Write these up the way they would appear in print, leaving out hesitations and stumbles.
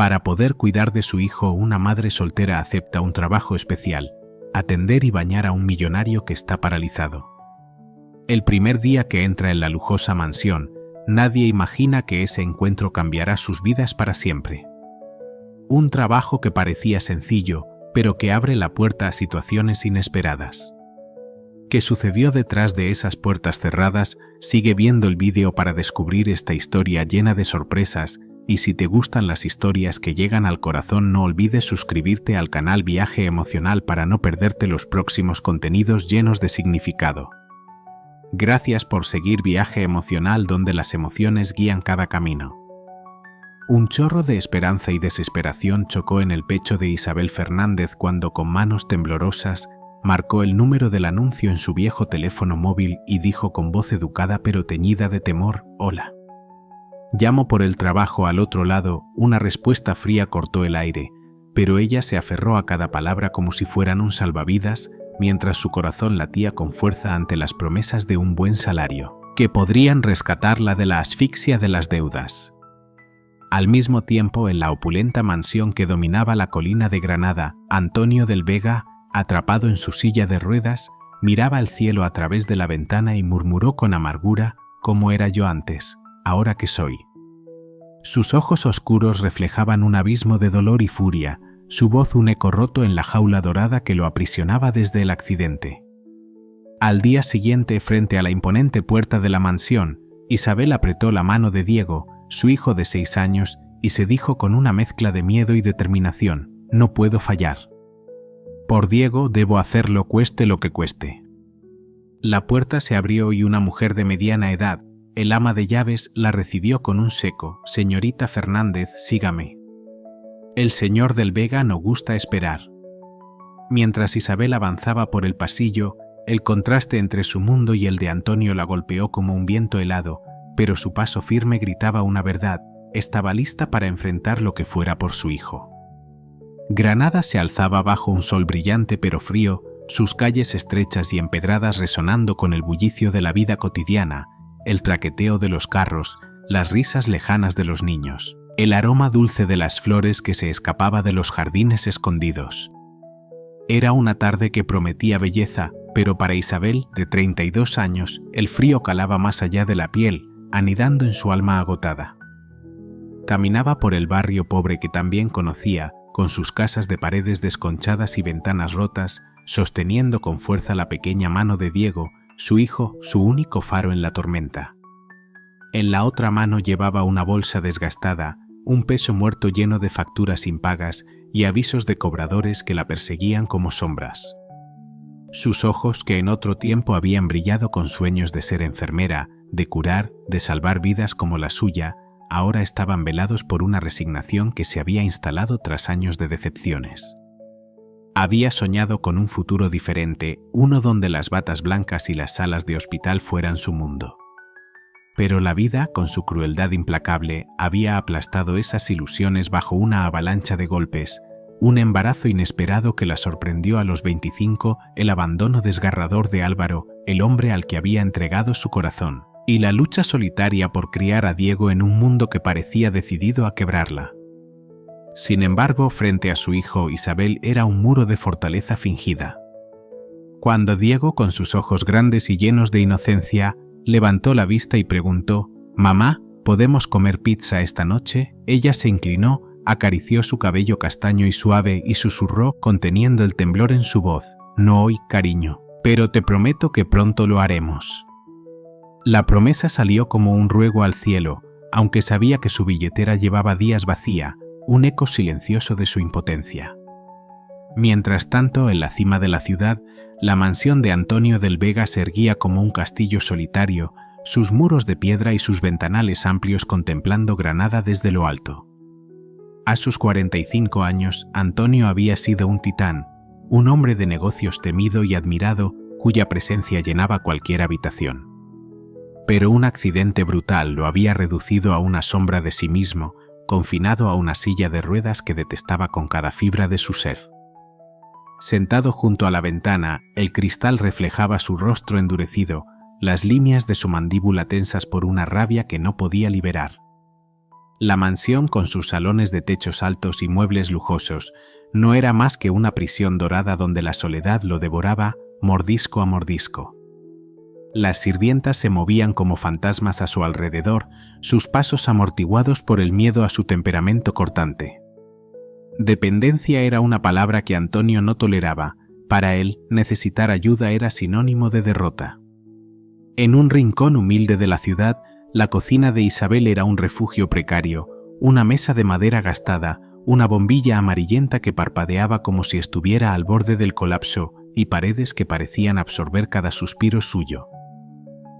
Para poder cuidar de su hijo, una madre soltera acepta un trabajo especial: atender y bañar a un millonario que está paralizado. El primer día que entra en la lujosa mansión, nadie imagina que ese encuentro cambiará sus vidas para siempre. Un trabajo que parecía sencillo, pero que abre la puerta a situaciones inesperadas. ¿Qué sucedió detrás de esas puertas cerradas? Sigue viendo el vídeo para descubrir esta historia llena de sorpresas, y si te gustan las historias que llegan al corazón, no olvides suscribirte al canal Viaje Emocional para no perderte los próximos contenidos llenos de significado. Gracias por seguir Viaje Emocional, donde las emociones guían cada camino. Un chorro de esperanza y desesperación chocó en el pecho de Isabel Fernández cuando, con manos temblorosas, marcó el número del anuncio en su viejo teléfono móvil y dijo con voz educada pero teñida de temor: «Hola. Llamo por el trabajo». Al otro lado, una respuesta fría cortó el aire, pero ella se aferró a cada palabra como si fueran un salvavidas, mientras su corazón latía con fuerza ante las promesas de un buen salario, que podrían rescatarla de la asfixia de las deudas. Al mismo tiempo, en la opulenta mansión que dominaba la colina de Granada, Antonio del Vega, atrapado en su silla de ruedas, miraba el cielo a través de la ventana y murmuró con amargura: «¿Cómo era yo antes? ¿Ahora qué soy?». Sus ojos oscuros reflejaban un abismo de dolor y furia, su voz un eco roto en la jaula dorada que lo aprisionaba desde el accidente. Al día siguiente, frente a la imponente puerta de la mansión, Isabel apretó la mano de Diego, su hijo de 6 años, y se dijo con una mezcla de miedo y determinación: «No puedo fallar. Por Diego debo hacerlo, cueste lo que cueste». La puerta se abrió y una mujer de mediana edad, el ama de llaves, la recibió con un seco: «Señorita Fernández, sígame. El señor del Vega no gusta esperar». Mientras Isabel avanzaba por el pasillo, el contraste entre su mundo y el de Antonio la golpeó como un viento helado, pero su paso firme gritaba una verdad: estaba lista para enfrentar lo que fuera por su hijo. Granada se alzaba bajo un sol brillante pero frío, sus calles estrechas y empedradas resonando con el bullicio de la vida cotidiana, el traqueteo de los carros, las risas lejanas de los niños, el aroma dulce de las flores que se escapaba de los jardines escondidos. Era una tarde que prometía belleza, pero para Isabel, de 32 años, el frío calaba más allá de la piel, anidando en su alma agotada. Caminaba por el barrio pobre que también conocía, con sus casas de paredes desconchadas y ventanas rotas, sosteniendo con fuerza la pequeña mano de Diego, su hijo, su único faro en la tormenta. En la otra mano llevaba una bolsa desgastada, un peso muerto lleno de facturas impagas y avisos de cobradores que la perseguían como sombras. Sus ojos, que en otro tiempo habían brillado con sueños de ser enfermera, de curar, de salvar vidas como la suya, ahora estaban velados por una resignación que se había instalado tras años de decepciones. Había soñado con un futuro diferente, uno donde las batas blancas y las salas de hospital fueran su mundo. Pero la vida, con su crueldad implacable, había aplastado esas ilusiones bajo una avalancha de golpes, un embarazo inesperado que la sorprendió a los 25, el abandono desgarrador de Álvaro, el hombre al que había entregado su corazón, y la lucha solitaria por criar a Diego en un mundo que parecía decidido a quebrarla. Sin embargo, frente a su hijo, Isabel era un muro de fortaleza fingida. Cuando Diego, con sus ojos grandes y llenos de inocencia, levantó la vista y preguntó: «Mamá, ¿podemos comer pizza esta noche?», ella se inclinó, acarició su cabello castaño y suave y susurró, conteniendo el temblor en su voz: «No hoy, cariño, pero te prometo que pronto lo haremos». La promesa salió como un ruego al cielo, aunque sabía que su billetera llevaba días vacía, un eco silencioso de su impotencia. Mientras tanto, en la cima de la ciudad, la mansión de Antonio del Vega se erguía como un castillo solitario, sus muros de piedra y sus ventanales amplios contemplando Granada desde lo alto. A sus 45 años, Antonio había sido un titán, un hombre de negocios temido y admirado, cuya presencia llenaba cualquier habitación. Pero un accidente brutal lo había reducido a una sombra de sí mismo, confinado a una silla de ruedas que detestaba con cada fibra de su ser. Sentado junto a la ventana, el cristal reflejaba su rostro endurecido, las líneas de su mandíbula tensas por una rabia que no podía liberar. La mansión, con sus salones de techos altos y muebles lujosos, no era más que una prisión dorada donde la soledad lo devoraba mordisco a mordisco. Las sirvientas se movían como fantasmas a su alrededor, sus pasos amortiguados por el miedo a su temperamento cortante. Dependencia era una palabra que Antonio no toleraba. Para él, necesitar ayuda era sinónimo de derrota. En un rincón humilde de la ciudad, la cocina de Isabel era un refugio precario, una mesa de madera gastada, una bombilla amarillenta que parpadeaba como si estuviera al borde del colapso y paredes que parecían absorber cada suspiro suyo.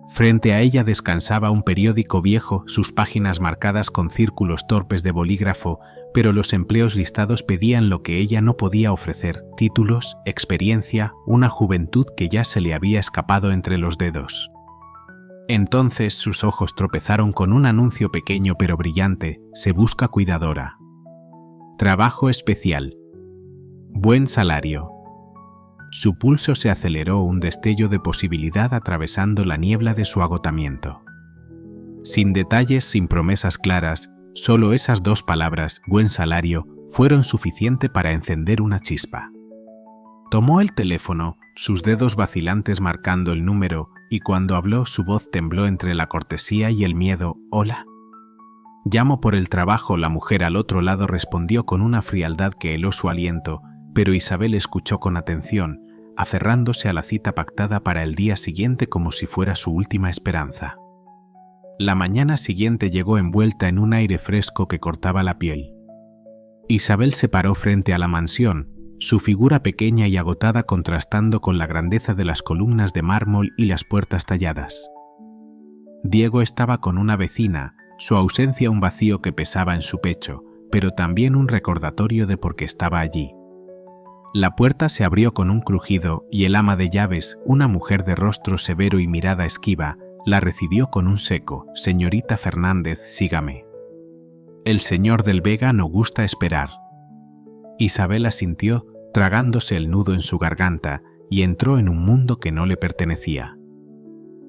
Frente a ella descansaba un periódico viejo, sus páginas marcadas con círculos torpes de bolígrafo, pero los empleos listados pedían lo que ella no podía ofrecer: títulos, experiencia, una juventud que ya se le había escapado entre los dedos. Entonces sus ojos tropezaron con un anuncio pequeño pero brillante: se busca cuidadora. Trabajo especial. Buen salario. Su pulso se aceleró, un destello de posibilidad atravesando la niebla de su agotamiento. Sin detalles, sin promesas claras, solo esas dos palabras, buen salario, fueron suficiente para encender una chispa. Tomó el teléfono, sus dedos vacilantes marcando el número, y cuando habló su voz tembló entre la cortesía y el miedo. «Hola». «Llamo por el trabajo». La mujer al otro lado respondió con una frialdad que heló su aliento, pero Isabel escuchó con atención, aferrándose a la cita pactada para el día siguiente como si fuera su última esperanza. La mañana siguiente llegó envuelta en un aire fresco que cortaba la piel. Isabel se paró frente a la mansión, su figura pequeña y agotada contrastando con la grandeza de las columnas de mármol y las puertas talladas. Diego estaba con una vecina, su ausencia un vacío que pesaba en su pecho, pero también un recordatorio de por qué estaba allí. La puerta se abrió con un crujido y el ama de llaves, una mujer de rostro severo y mirada esquiva, la recibió con un seco: «Señorita Fernández, sígame. El señor del Vega no gusta esperar». Isabel asintió, tragándose el nudo en su garganta, y entró en un mundo que no le pertenecía.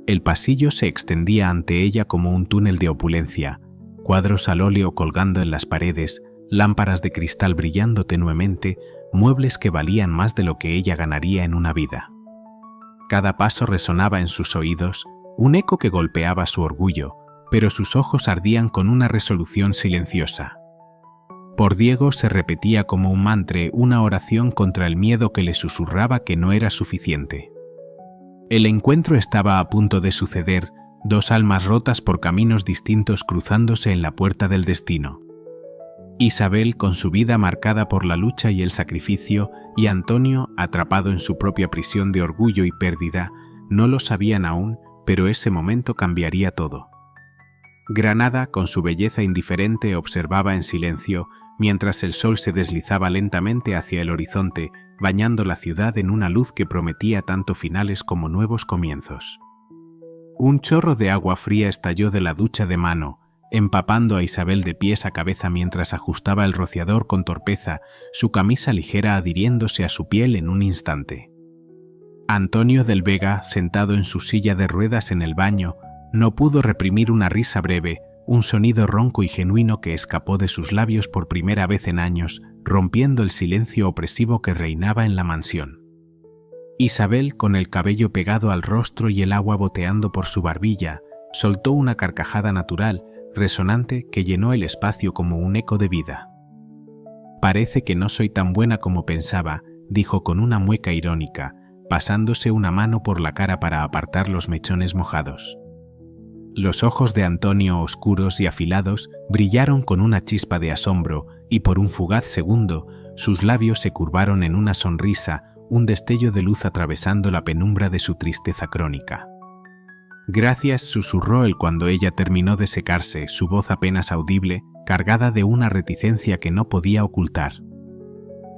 El pasillo se extendía ante ella como un túnel de opulencia, cuadros al óleo colgando en las paredes, lámparas de cristal brillando tenuemente, muebles que valían más de lo que ella ganaría en una vida. Cada paso resonaba en sus oídos, un eco que golpeaba su orgullo, pero sus ojos ardían con una resolución silenciosa. Por Diego se repetía como un mantra, una oración contra el miedo que le susurraba que no era suficiente. El encuentro estaba a punto de suceder, dos almas rotas por caminos distintos cruzándose en la puerta del destino. Isabel, con su vida marcada por la lucha y el sacrificio, y Antonio, atrapado en su propia prisión de orgullo y pérdida, no lo sabían aún, pero ese momento cambiaría todo. Granada, con su belleza indiferente, observaba en silencio, mientras el sol se deslizaba lentamente hacia el horizonte, bañando la ciudad en una luz que prometía tanto finales como nuevos comienzos. Un chorro de agua fría estalló de la ducha de mano, empapando a Isabel de pies a cabeza mientras ajustaba el rociador con torpeza, su camisa ligera adhiriéndose a su piel en un instante. Antonio del Vega, sentado en su silla de ruedas en el baño, no pudo reprimir una risa breve, un sonido ronco y genuino que escapó de sus labios por primera vez en años, rompiendo el silencio opresivo que reinaba en la mansión. Isabel, con el cabello pegado al rostro y el agua goteando por su barbilla, soltó una carcajada natural, resonante, que llenó el espacio como un eco de vida. «Parece que no soy tan buena como pensaba», dijo con una mueca irónica, pasándose una mano por la cara para apartar los mechones mojados. Los ojos de Antonio, oscuros y afilados, brillaron con una chispa de asombro, y por un fugaz segundo, sus labios se curvaron en una sonrisa, un destello de luz atravesando la penumbra de su tristeza crónica. «Gracias», susurró él cuando ella terminó de secarse, su voz apenas audible, cargada de una reticencia que no podía ocultar.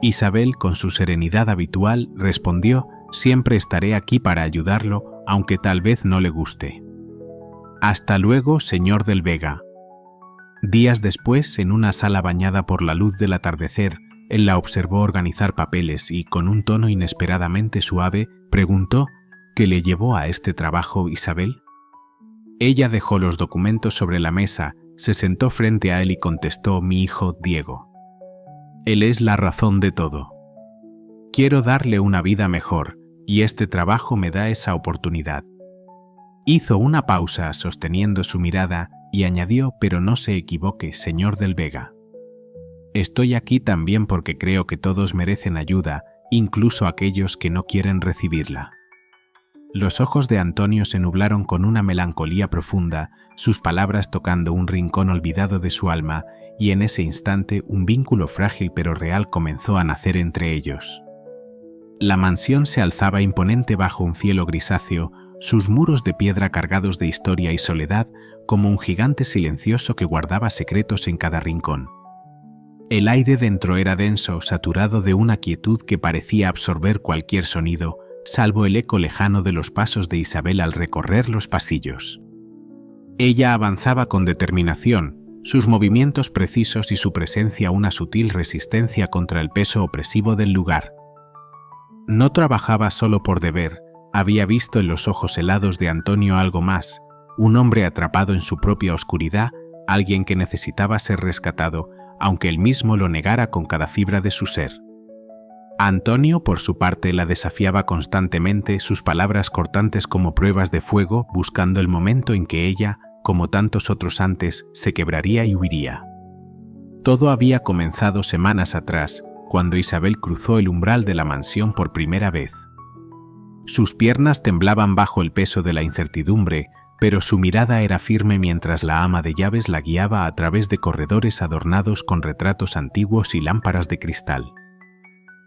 Isabel, con su serenidad habitual, respondió: «Siempre estaré aquí para ayudarlo, aunque tal vez no le guste». «Hasta luego, señor del Vega». Días después, en una sala bañada por la luz del atardecer, él la observó organizar papeles y, con un tono inesperadamente suave, preguntó: «¿Qué le llevó a este trabajo, Isabel?». Ella dejó los documentos sobre la mesa, se sentó frente a él y contestó: mi hijo Diego. Él es la razón de todo. Quiero darle una vida mejor, y este trabajo me da esa oportunidad. Hizo una pausa sosteniendo su mirada y añadió: pero no se equivoque, señor del Vega. Estoy aquí también porque creo que todos merecen ayuda, incluso aquellos que no quieren recibirla. Los ojos de Antonio se nublaron con una melancolía profunda, sus palabras tocando un rincón olvidado de su alma, y en ese instante un vínculo frágil pero real comenzó a nacer entre ellos. La mansión se alzaba imponente bajo un cielo grisáceo, sus muros de piedra cargados de historia y soledad, como un gigante silencioso que guardaba secretos en cada rincón. El aire dentro era denso, saturado de una quietud que parecía absorber cualquier sonido, salvo el eco lejano de los pasos de Isabel al recorrer los pasillos. Ella avanzaba con determinación, sus movimientos precisos y su presencia una sutil resistencia contra el peso opresivo del lugar. No trabajaba solo por deber, había visto en los ojos helados de Antonio algo más, un hombre atrapado en su propia oscuridad, alguien que necesitaba ser rescatado, aunque él mismo lo negara con cada fibra de su ser. Antonio, por su parte, la desafiaba constantemente, sus palabras cortantes como pruebas de fuego, buscando el momento en que ella, como tantos otros antes, se quebraría y huiría. Todo había comenzado semanas atrás, cuando Isabel cruzó el umbral de la mansión por primera vez. Sus piernas temblaban bajo el peso de la incertidumbre, pero su mirada era firme mientras la ama de llaves la guiaba a través de corredores adornados con retratos antiguos y lámparas de cristal.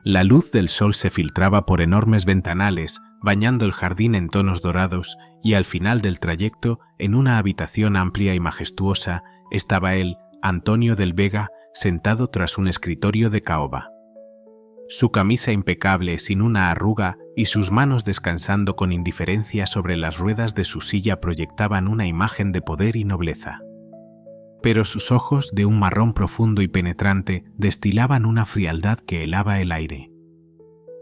La luz del sol se filtraba por enormes ventanales, bañando el jardín en tonos dorados, y al final del trayecto, en una habitación amplia y majestuosa, estaba él, Antonio del Vega, sentado tras un escritorio de caoba. Su camisa impecable, sin una arruga, y sus manos descansando con indiferencia sobre las ruedas de su silla proyectaban una imagen de poder y nobleza. Pero sus ojos, de un marrón profundo y penetrante, destilaban una frialdad que helaba el aire.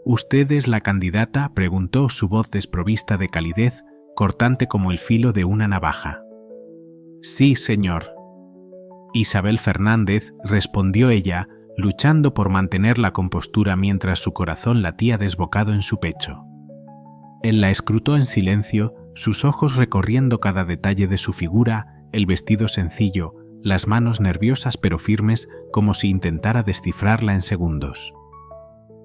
—¿Usted es la candidata? —preguntó, su voz desprovista de calidez, cortante como el filo de una navaja. —Sí, señor. Isabel Fernández —respondió ella, luchando por mantener la compostura mientras su corazón latía desbocado en su pecho. Él la escrutó en silencio, sus ojos recorriendo cada detalle de su figura, el vestido sencillo, las manos nerviosas pero firmes, como si intentara descifrarla en segundos.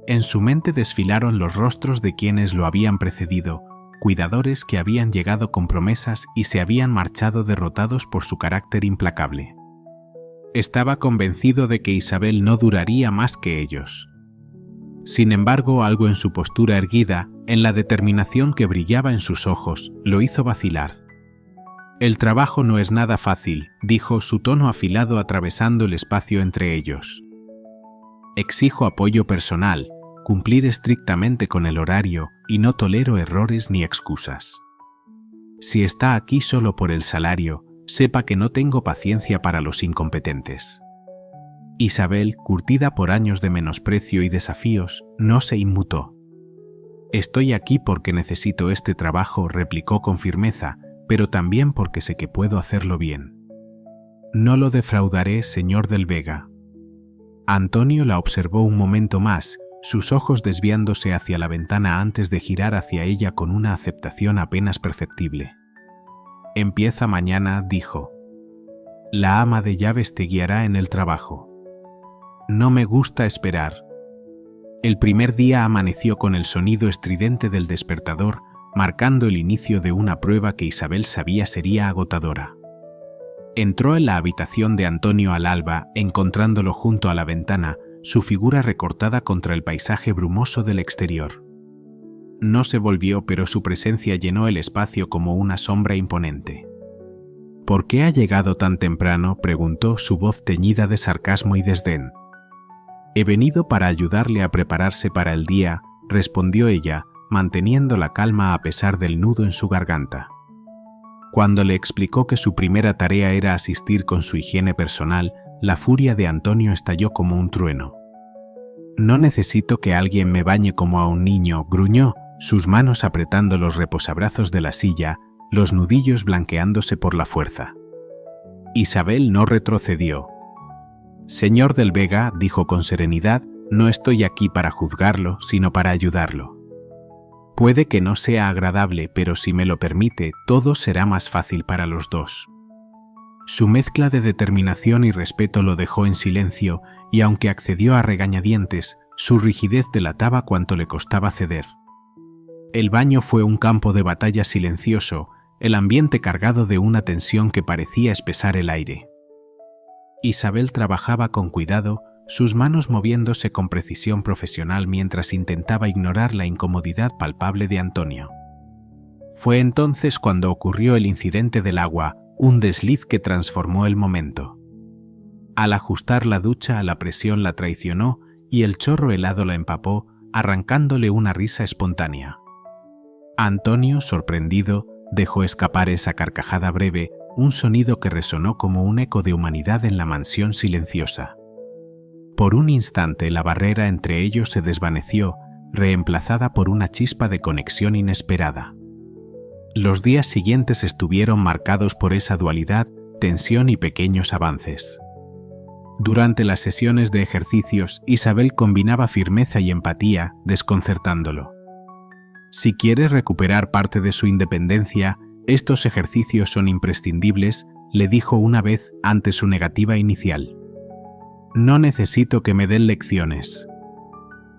En su mente desfilaron los rostros de quienes lo habían precedido, cuidadores que habían llegado con promesas y se habían marchado derrotados por su carácter implacable. Estaba convencido de que Isabel no duraría más que ellos. Sin embargo, algo en su postura erguida, en la determinación que brillaba en sus ojos, lo hizo vacilar. «El trabajo no es nada fácil», dijo, su tono afilado atravesando el espacio entre ellos. «Exijo apoyo personal, cumplir estrictamente con el horario y no tolero errores ni excusas. Si está aquí solo por el salario, sepa que no tengo paciencia para los incompetentes». Isabel, curtida por años de menosprecio y desafíos, no se inmutó. «Estoy aquí porque necesito este trabajo», replicó con firmeza, «pero también porque sé que puedo hacerlo bien». «No lo defraudaré, señor del Vega». Antonio la observó un momento más, sus ojos desviándose hacia la ventana antes de girar hacia ella con una aceptación apenas perceptible. «Empieza mañana», dijo. «La ama de llaves te guiará en el trabajo». «No me gusta esperar». El primer día amaneció con el sonido estridente del despertador, marcando el inicio de una prueba que Isabel sabía sería agotadora. Entró en la habitación de Antonio al alba, encontrándolo junto a la ventana, su figura recortada contra el paisaje brumoso del exterior. No se volvió, pero su presencia llenó el espacio como una sombra imponente. «¿Por qué ha llegado tan temprano?», preguntó, su voz teñida de sarcasmo y desdén. «He venido para ayudarle a prepararse para el día», respondió ella, manteniendo la calma a pesar del nudo en su garganta. Cuando le explicó que su primera tarea era asistir con su higiene personal, la furia de Antonio estalló como un trueno. «No necesito que alguien me bañe como a un niño», gruñó, sus manos apretando los reposabrazos de la silla, los nudillos blanqueándose por la fuerza. Isabel no retrocedió. «Señor del Vega», dijo con serenidad, «no estoy aquí para juzgarlo, sino para ayudarlo. Puede que no sea agradable, pero si me lo permite, todo será más fácil para los dos». Su mezcla de determinación y respeto lo dejó en silencio, y aunque accedió a regañadientes, su rigidez delataba cuánto le costaba ceder. El baño fue un campo de batalla silencioso, el ambiente cargado de una tensión que parecía espesar el aire. Isabel trabajaba con cuidado, sus manos moviéndose con precisión profesional mientras intentaba ignorar la incomodidad palpable de Antonio. Fue entonces cuando ocurrió el incidente del agua, un desliz que transformó el momento. Al ajustar la ducha, la presión la traicionó y el chorro helado la empapó, arrancándole una risa espontánea. Antonio, sorprendido, dejó escapar esa carcajada breve, un sonido que resonó como un eco de humanidad en la mansión silenciosa. Por un instante la barrera entre ellos se desvaneció, reemplazada por una chispa de conexión inesperada. Los días siguientes estuvieron marcados por esa dualidad, tensión y pequeños avances. Durante las sesiones de ejercicios, Isabel combinaba firmeza y empatía, desconcertándolo. Si quiere recuperar parte de su independencia, estos ejercicios son imprescindibles, le dijo una vez ante su negativa inicial. «No necesito que me den lecciones».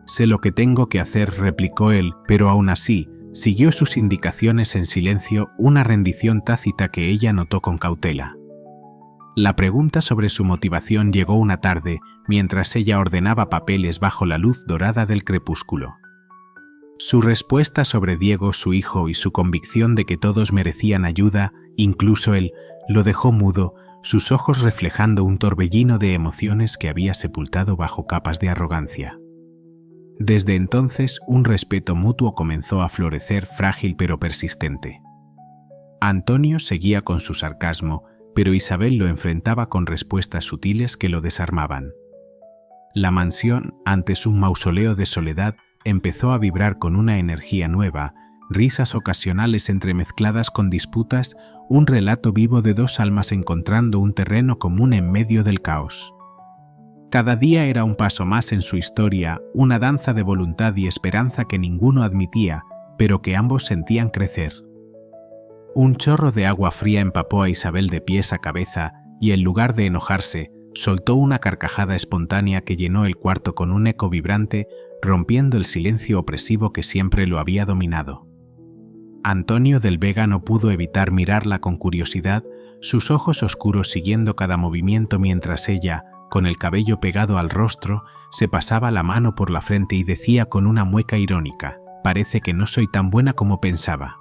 «Sé lo que tengo que hacer», replicó él, pero aún así, siguió sus indicaciones en silencio, una rendición tácita que ella notó con cautela. La pregunta sobre su motivación llegó una tarde, mientras ella ordenaba papeles bajo la luz dorada del crepúsculo. Su respuesta sobre Diego, su hijo, y su convicción de que todos merecían ayuda, incluso él, lo dejó mudo, sus ojos reflejando un torbellino de emociones que había sepultado bajo capas de arrogancia. Desde entonces, un respeto mutuo comenzó a florecer, frágil pero persistente. Antonio seguía con su sarcasmo, pero Isabel lo enfrentaba con respuestas sutiles que lo desarmaban. La mansión, antes un mausoleo de soledad, empezó a vibrar con una energía nueva, risas ocasionales entremezcladas con disputas, un relato vivo de dos almas encontrando un terreno común en medio del caos. Cada día era un paso más en su historia, una danza de voluntad y esperanza que ninguno admitía, pero que ambos sentían crecer. Un chorro de agua fría empapó a Isabel de pies a cabeza y, en lugar de enojarse, soltó una carcajada espontánea que llenó el cuarto con un eco vibrante, rompiendo el silencio opresivo que siempre lo había dominado. Antonio del Vega no pudo evitar mirarla con curiosidad, sus ojos oscuros siguiendo cada movimiento mientras ella, con el cabello pegado al rostro, se pasaba la mano por la frente y decía con una mueca irónica: «Parece que no soy tan buena como pensaba».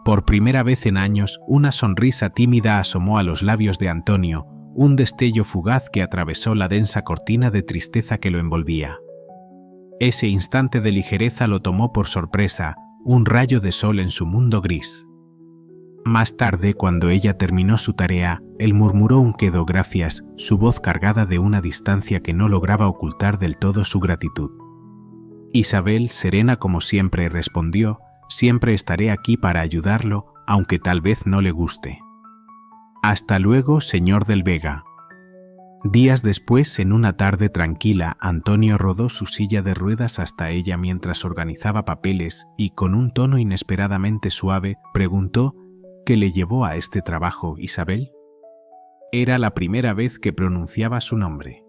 Por primera vez en años, una sonrisa tímida asomó a los labios de Antonio, un destello fugaz que atravesó la densa cortina de tristeza que lo envolvía. Ese instante de ligereza lo tomó por sorpresa, un rayo de sol en su mundo gris. Más tarde, cuando ella terminó su tarea, él murmuró un quedo gracias, su voz cargada de una distancia que no lograba ocultar del todo su gratitud. Isabel, serena como siempre, respondió: «Siempre estaré aquí para ayudarlo, aunque tal vez no le guste». «Hasta luego, señor del Vega». Días después, en una tarde tranquila, Antonio rodó su silla de ruedas hasta ella mientras organizaba papeles y, con un tono inesperadamente suave, preguntó: «¿Qué le llevó a este trabajo, Isabel?». Era la primera vez que pronunciaba su nombre.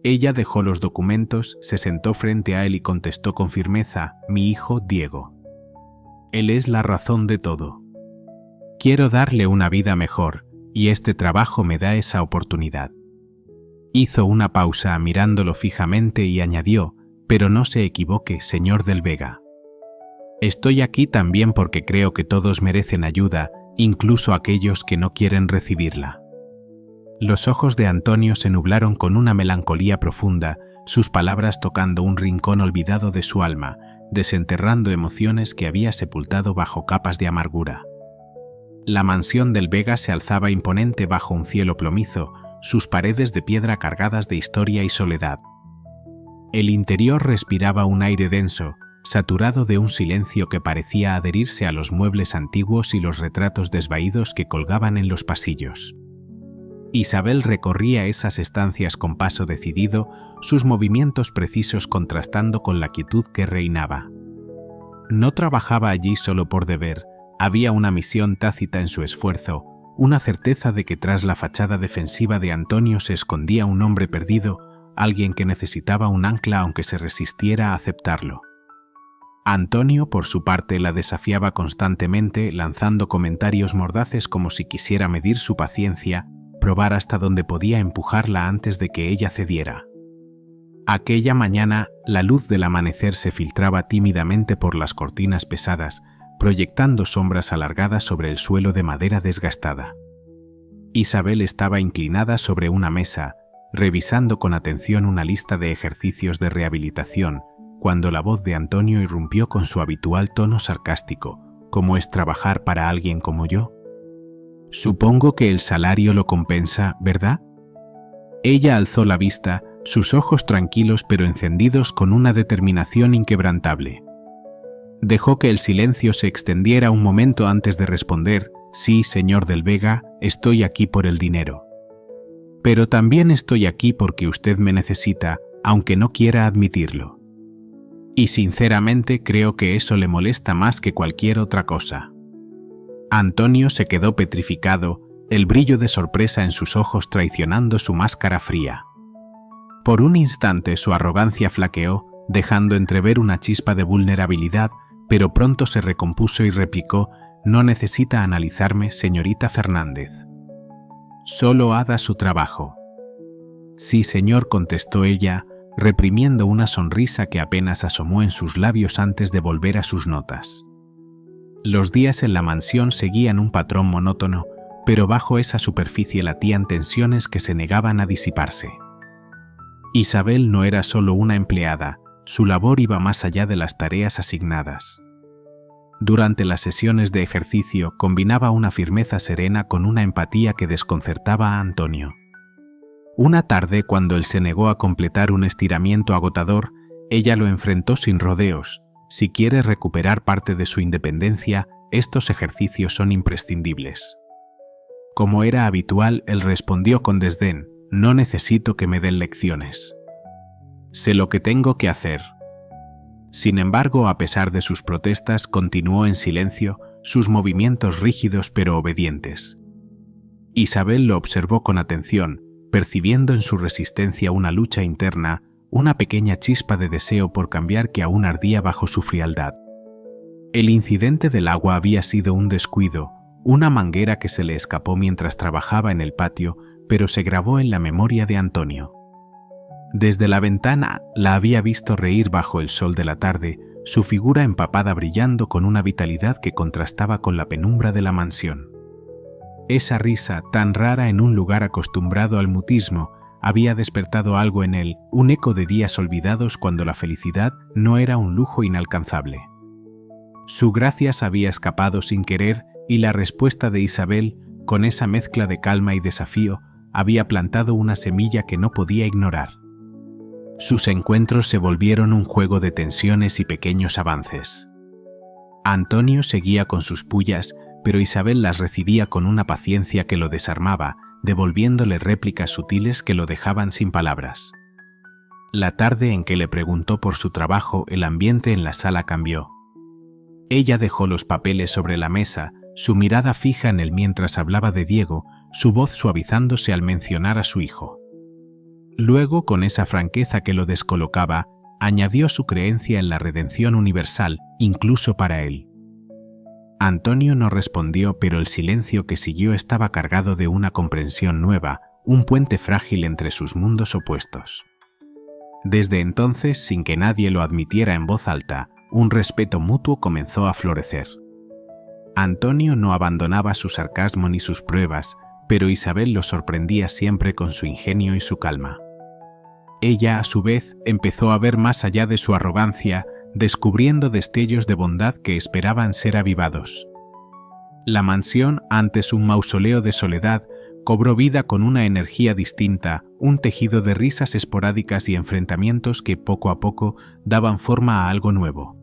Ella dejó los documentos, se sentó frente a él y contestó con firmeza: «Mi hijo Diego. Él es la razón de todo. Quiero darle una vida mejor, y este trabajo me da esa oportunidad». Hizo una pausa mirándolo fijamente y añadió: «Pero no se equivoque, señor del Vega. Estoy aquí también porque creo que todos merecen ayuda, incluso aquellos que no quieren recibirla». Los ojos de Antonio se nublaron con una melancolía profunda, sus palabras tocando un rincón olvidado de su alma, desenterrando emociones que había sepultado bajo capas de amargura. La mansión del Vega se alzaba imponente bajo un cielo plomizo, sus paredes de piedra cargadas de historia y soledad. El interior respiraba un aire denso, saturado de un silencio que parecía adherirse a los muebles antiguos y los retratos desvaídos que colgaban en los pasillos. Isabel recorría esas estancias con paso decidido, sus movimientos precisos contrastando con la quietud que reinaba. No trabajaba allí solo por deber, había una misión tácita en su esfuerzo, una certeza de que tras la fachada defensiva de Antonio se escondía un hombre perdido, alguien que necesitaba un ancla aunque se resistiera a aceptarlo. Antonio, por su parte, la desafiaba constantemente, lanzando comentarios mordaces como si quisiera medir su paciencia, probar hasta dónde podía empujarla antes de que ella cediera. Aquella mañana, la luz del amanecer se filtraba tímidamente por las cortinas pesadas, proyectando sombras alargadas sobre el suelo de madera desgastada. Isabel estaba inclinada sobre una mesa, revisando con atención una lista de ejercicios de rehabilitación, cuando la voz de Antonio irrumpió con su habitual tono sarcástico. ¿Cómo es trabajar para alguien como yo? Supongo que el salario lo compensa, ¿verdad? Ella alzó la vista, sus ojos tranquilos pero encendidos con una determinación inquebrantable. Dejó que el silencio se extendiera un momento antes de responder: sí, señor del Vega, estoy aquí por el dinero. Pero también estoy aquí porque usted me necesita, aunque no quiera admitirlo. Y sinceramente creo que eso le molesta más que cualquier otra cosa. Antonio se quedó petrificado, el brillo de sorpresa en sus ojos traicionando su máscara fría. Por un instante su arrogancia flaqueó, dejando entrever una chispa de vulnerabilidad, pero pronto se recompuso y replicó: no necesita analizarme, señorita Fernández. Solo haga su trabajo. Sí, señor, contestó ella, reprimiendo una sonrisa que apenas asomó en sus labios antes de volver a sus notas. Los días en la mansión seguían un patrón monótono, pero bajo esa superficie latían tensiones que se negaban a disiparse. Isabel no era solo una empleada, su labor iba más allá de las tareas asignadas. Durante las sesiones de ejercicio combinaba una firmeza serena con una empatía que desconcertaba a Antonio. Una tarde, cuando él se negó a completar un estiramiento agotador, ella lo enfrentó sin rodeos: si quiere recuperar parte de su independencia, estos ejercicios son imprescindibles. Como era habitual, él respondió con desdén: no necesito que me den lecciones. Sé lo que tengo que hacer. Sin embargo, a pesar de sus protestas, continuó en silencio, sus movimientos rígidos pero obedientes. Isabel lo observó con atención, percibiendo en su resistencia una lucha interna, una pequeña chispa de deseo por cambiar que aún ardía bajo su frialdad. El incidente del agua había sido un descuido, una manguera que se le escapó mientras trabajaba en el patio, pero se grabó en la memoria de Antonio. Desde la ventana la había visto reír bajo el sol de la tarde, su figura empapada brillando con una vitalidad que contrastaba con la penumbra de la mansión. Esa risa, tan rara en un lugar acostumbrado al mutismo, había despertado algo en él, un eco de días olvidados cuando la felicidad no era un lujo inalcanzable. Su gracia se había escapado sin querer y la respuesta de Isabel, con esa mezcla de calma y desafío, había plantado una semilla que no podía ignorar. Sus encuentros se volvieron un juego de tensiones y pequeños avances. Antonio seguía con sus pullas, pero Isabel las recibía con una paciencia que lo desarmaba, devolviéndole réplicas sutiles que lo dejaban sin palabras. La tarde en que le preguntó por su trabajo, el ambiente en la sala cambió. Ella dejó los papeles sobre la mesa, su mirada fija en él mientras hablaba de Diego, su voz suavizándose al mencionar a su hijo. Luego, con esa franqueza que lo descolocaba, añadió su creencia en la redención universal, incluso para él. Antonio no respondió, pero el silencio que siguió estaba cargado de una comprensión nueva, un puente frágil entre sus mundos opuestos. Desde entonces, sin que nadie lo admitiera en voz alta, un respeto mutuo comenzó a florecer. Antonio no abandonaba su sarcasmo ni sus pruebas, pero Isabel lo sorprendía siempre con su ingenio y su calma. Ella, a su vez, empezó a ver más allá de su arrogancia, descubriendo destellos de bondad que esperaban ser avivados. La mansión, antes un mausoleo de soledad, cobró vida con una energía distinta, un tejido de risas esporádicas y enfrentamientos que poco a poco daban forma a algo nuevo.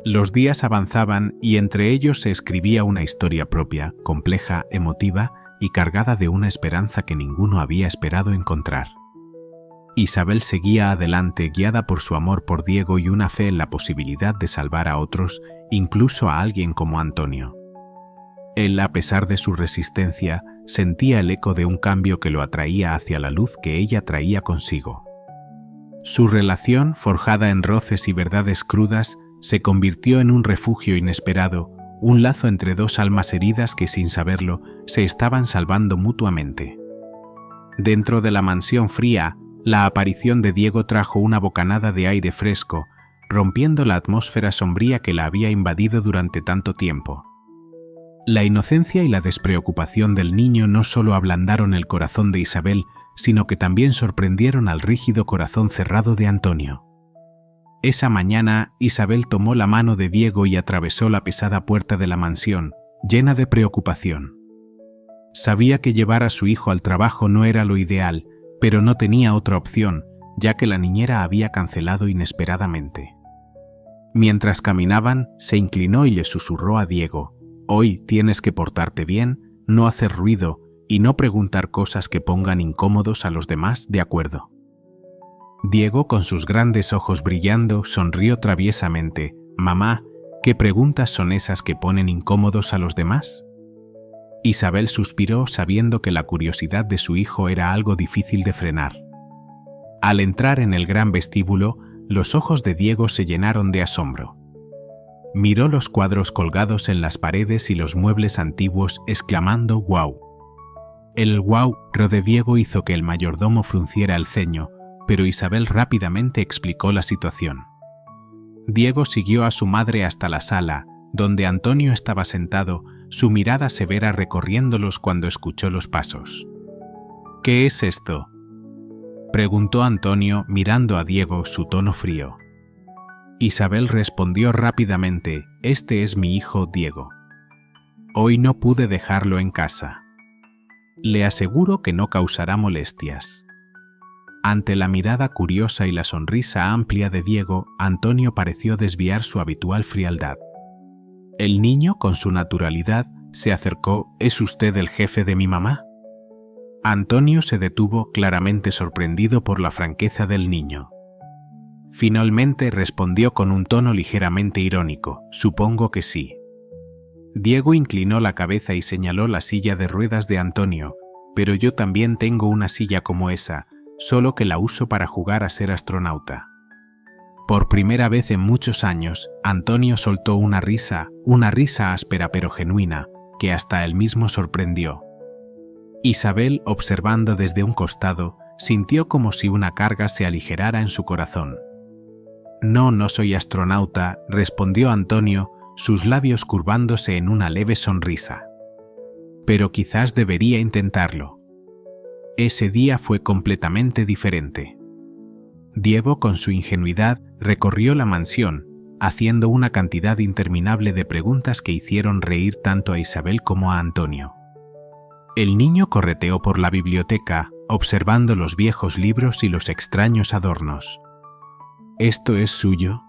Los días avanzaban y entre ellos se escribía una historia propia, compleja, emotiva, y cargada de una esperanza que ninguno había esperado encontrar. Isabel seguía adelante guiada por su amor por Diego y una fe en la posibilidad de salvar a otros, incluso a alguien como Antonio. Él, a pesar de su resistencia, sentía el eco de un cambio que lo atraía hacia la luz que ella traía consigo. Su relación, forjada en roces y verdades crudas, se convirtió en un refugio inesperado, un lazo entre dos almas heridas que, sin saberlo, se estaban salvando mutuamente. Dentro de la mansión fría, la aparición de Diego trajo una bocanada de aire fresco, rompiendo la atmósfera sombría que la había invadido durante tanto tiempo. La inocencia y la despreocupación del niño no solo ablandaron el corazón de Isabel, sino que también sorprendieron al rígido corazón cerrado de Antonio. Esa mañana, Isabel tomó la mano de Diego y atravesó la pesada puerta de la mansión, llena de preocupación. Sabía que llevar a su hijo al trabajo no era lo ideal, pero no tenía otra opción, ya que la niñera había cancelado inesperadamente. Mientras caminaban, se inclinó y le susurró a Diego: «Hoy tienes que portarte bien, no hacer ruido y no preguntar cosas que pongan incómodos a los demás, ¿de acuerdo?». Diego, con sus grandes ojos brillando, sonrió traviesamente. «Mamá, ¿qué preguntas son esas que ponen incómodos a los demás?». Isabel suspiró, sabiendo que la curiosidad de su hijo era algo difícil de frenar. Al entrar en el gran vestíbulo, los ojos de Diego se llenaron de asombro. Miró los cuadros colgados en las paredes y los muebles antiguos, exclamando «¡Guau!». El «guau» de Diego hizo que el mayordomo frunciera el ceño, pero Isabel rápidamente explicó la situación. Diego siguió a su madre hasta la sala, donde Antonio estaba sentado, su mirada severa recorriéndolos cuando escuchó los pasos. «¿Qué es esto?», preguntó Antonio mirando a Diego, su tono frío. Isabel respondió rápidamente: «Este es mi hijo Diego. Hoy no pude dejarlo en casa. Le aseguro que no causará molestias». Ante la mirada curiosa y la sonrisa amplia de Diego, Antonio pareció desviar su habitual frialdad. El niño, con su naturalidad, se acercó: «¿Es usted el jefe de mi mamá?». Antonio se detuvo, claramente sorprendido por la franqueza del niño. Finalmente respondió con un tono ligeramente irónico: «Supongo que sí». Diego inclinó la cabeza y señaló la silla de ruedas de Antonio: «Pero yo también tengo una silla como esa, solo que la uso para jugar a ser astronauta». Por primera vez en muchos años, Antonio soltó una risa áspera pero genuina, que hasta él mismo sorprendió. Isabel, observando desde un costado, sintió como si una carga se aligerara en su corazón. No soy astronauta», respondió Antonio, sus labios curvándose en una leve sonrisa. «Pero quizás debería intentarlo». Ese día fue completamente diferente. Diego, con su ingenuidad, recorrió la mansión, haciendo una cantidad interminable de preguntas que hicieron reír tanto a Isabel como a Antonio. El niño correteó por la biblioteca, observando los viejos libros y los extraños adornos. «¿Esto es suyo?»,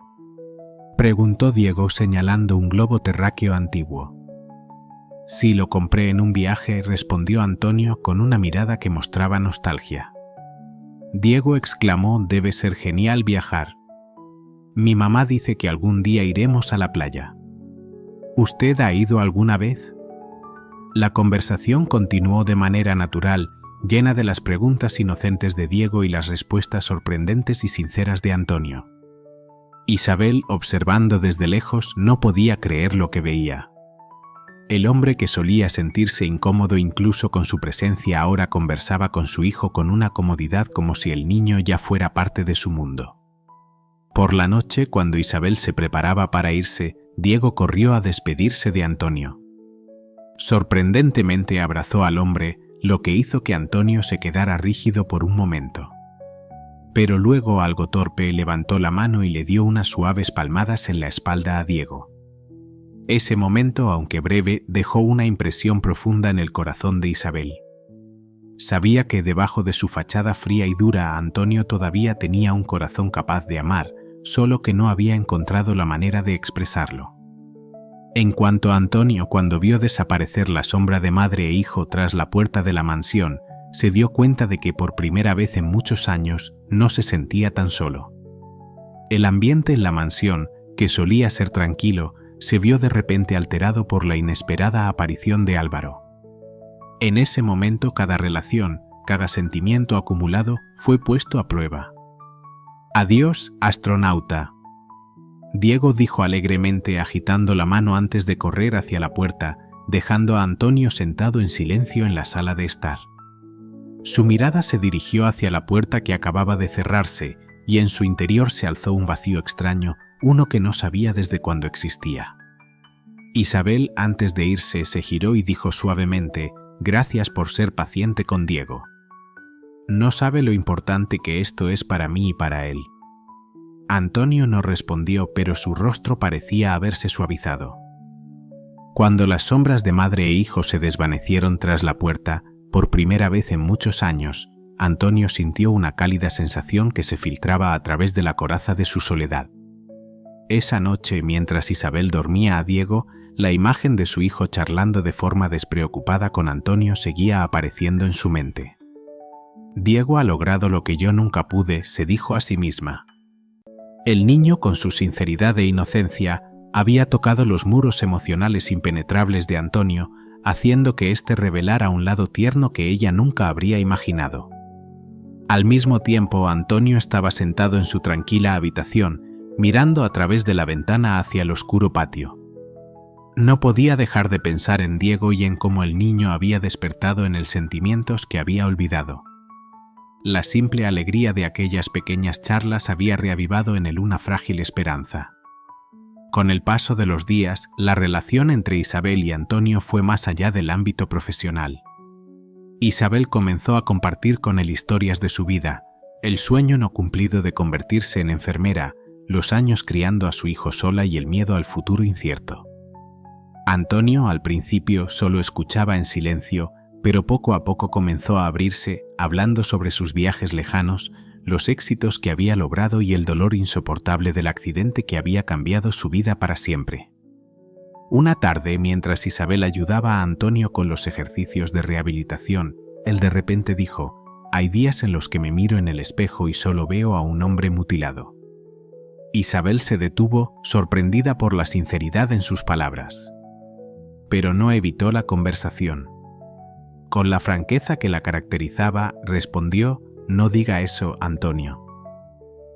preguntó Diego señalando un globo terráqueo antiguo. «Sí, lo compré en un viaje», respondió Antonio con una mirada que mostraba nostalgia. Diego exclamó: «Debe ser genial viajar. Mi mamá dice que algún día iremos a la playa». «¿Usted ha ido alguna vez?». La conversación continuó de manera natural, llena de las preguntas inocentes de Diego y las respuestas sorprendentes y sinceras de Antonio. Isabel, observando desde lejos, no podía creer lo que veía. El hombre que solía sentirse incómodo incluso con su presencia ahora conversaba con su hijo con una comodidad como si el niño ya fuera parte de su mundo. Por la noche, cuando Isabel se preparaba para irse, Diego corrió a despedirse de Antonio. Sorprendentemente abrazó al hombre, lo que hizo que Antonio se quedara rígido por un momento. Pero luego, algo torpe, levantó la mano y le dio unas suaves palmadas en la espalda a Diego. Ese momento, aunque breve, dejó una impresión profunda en el corazón de Isabel. Sabía que debajo de su fachada fría y dura Antonio todavía tenía un corazón capaz de amar, solo que no había encontrado la manera de expresarlo. En cuanto a Antonio, cuando vio desaparecer la sombra de madre e hijo tras la puerta de la mansión, se dio cuenta de que por primera vez en muchos años no se sentía tan solo. El ambiente en la mansión, que solía ser tranquilo, se vio de repente alterado por la inesperada aparición de Álvaro. En ese momento cada relación, cada sentimiento acumulado fue puesto a prueba. «Adiós, astronauta», Diego dijo alegremente agitando la mano antes de correr hacia la puerta, dejando a Antonio sentado en silencio en la sala de estar. Su mirada se dirigió hacia la puerta que acababa de cerrarse y en su interior se alzó un vacío extraño, uno que no sabía desde cuándo existía. Isabel, antes de irse, se giró y dijo suavemente: «Gracias por ser paciente con Diego. No sabe lo importante que esto es para mí y para él». Antonio no respondió, pero su rostro parecía haberse suavizado. Cuando las sombras de madre e hijo se desvanecieron tras la puerta, por primera vez en muchos años, Antonio sintió una cálida sensación que se filtraba a través de la coraza de su soledad. Esa noche, mientras Isabel dormía a Diego, la imagen de su hijo charlando de forma despreocupada con Antonio seguía apareciendo en su mente. «Diego ha logrado lo que yo nunca pude», se dijo a sí misma. El niño, con su sinceridad e inocencia, había tocado los muros emocionales impenetrables de Antonio, haciendo que éste revelara un lado tierno que ella nunca habría imaginado. Al mismo tiempo, Antonio estaba sentado en su tranquila habitación, mirando a través de la ventana hacia el oscuro patio. No podía dejar de pensar en Diego y en cómo el niño había despertado en él sentimientos que había olvidado. La simple alegría de aquellas pequeñas charlas había reavivado en él una frágil esperanza. Con el paso de los días, la relación entre Isabel y Antonio fue más allá del ámbito profesional. Isabel comenzó a compartir con él historias de su vida, el sueño no cumplido de convertirse en enfermera, los años criando a su hijo sola y el miedo al futuro incierto. Antonio, al principio, solo escuchaba en silencio, pero poco a poco comenzó a abrirse, hablando sobre sus viajes lejanos, los éxitos que había logrado y el dolor insoportable del accidente que había cambiado su vida para siempre. Una tarde, mientras Isabel ayudaba a Antonio con los ejercicios de rehabilitación, él de repente dijo: «Hay días en los que me miro en el espejo y solo veo a un hombre mutilado». Isabel se detuvo, sorprendida por la sinceridad en sus palabras. Pero no evitó la conversación. Con la franqueza que la caracterizaba, respondió: «No diga eso, Antonio.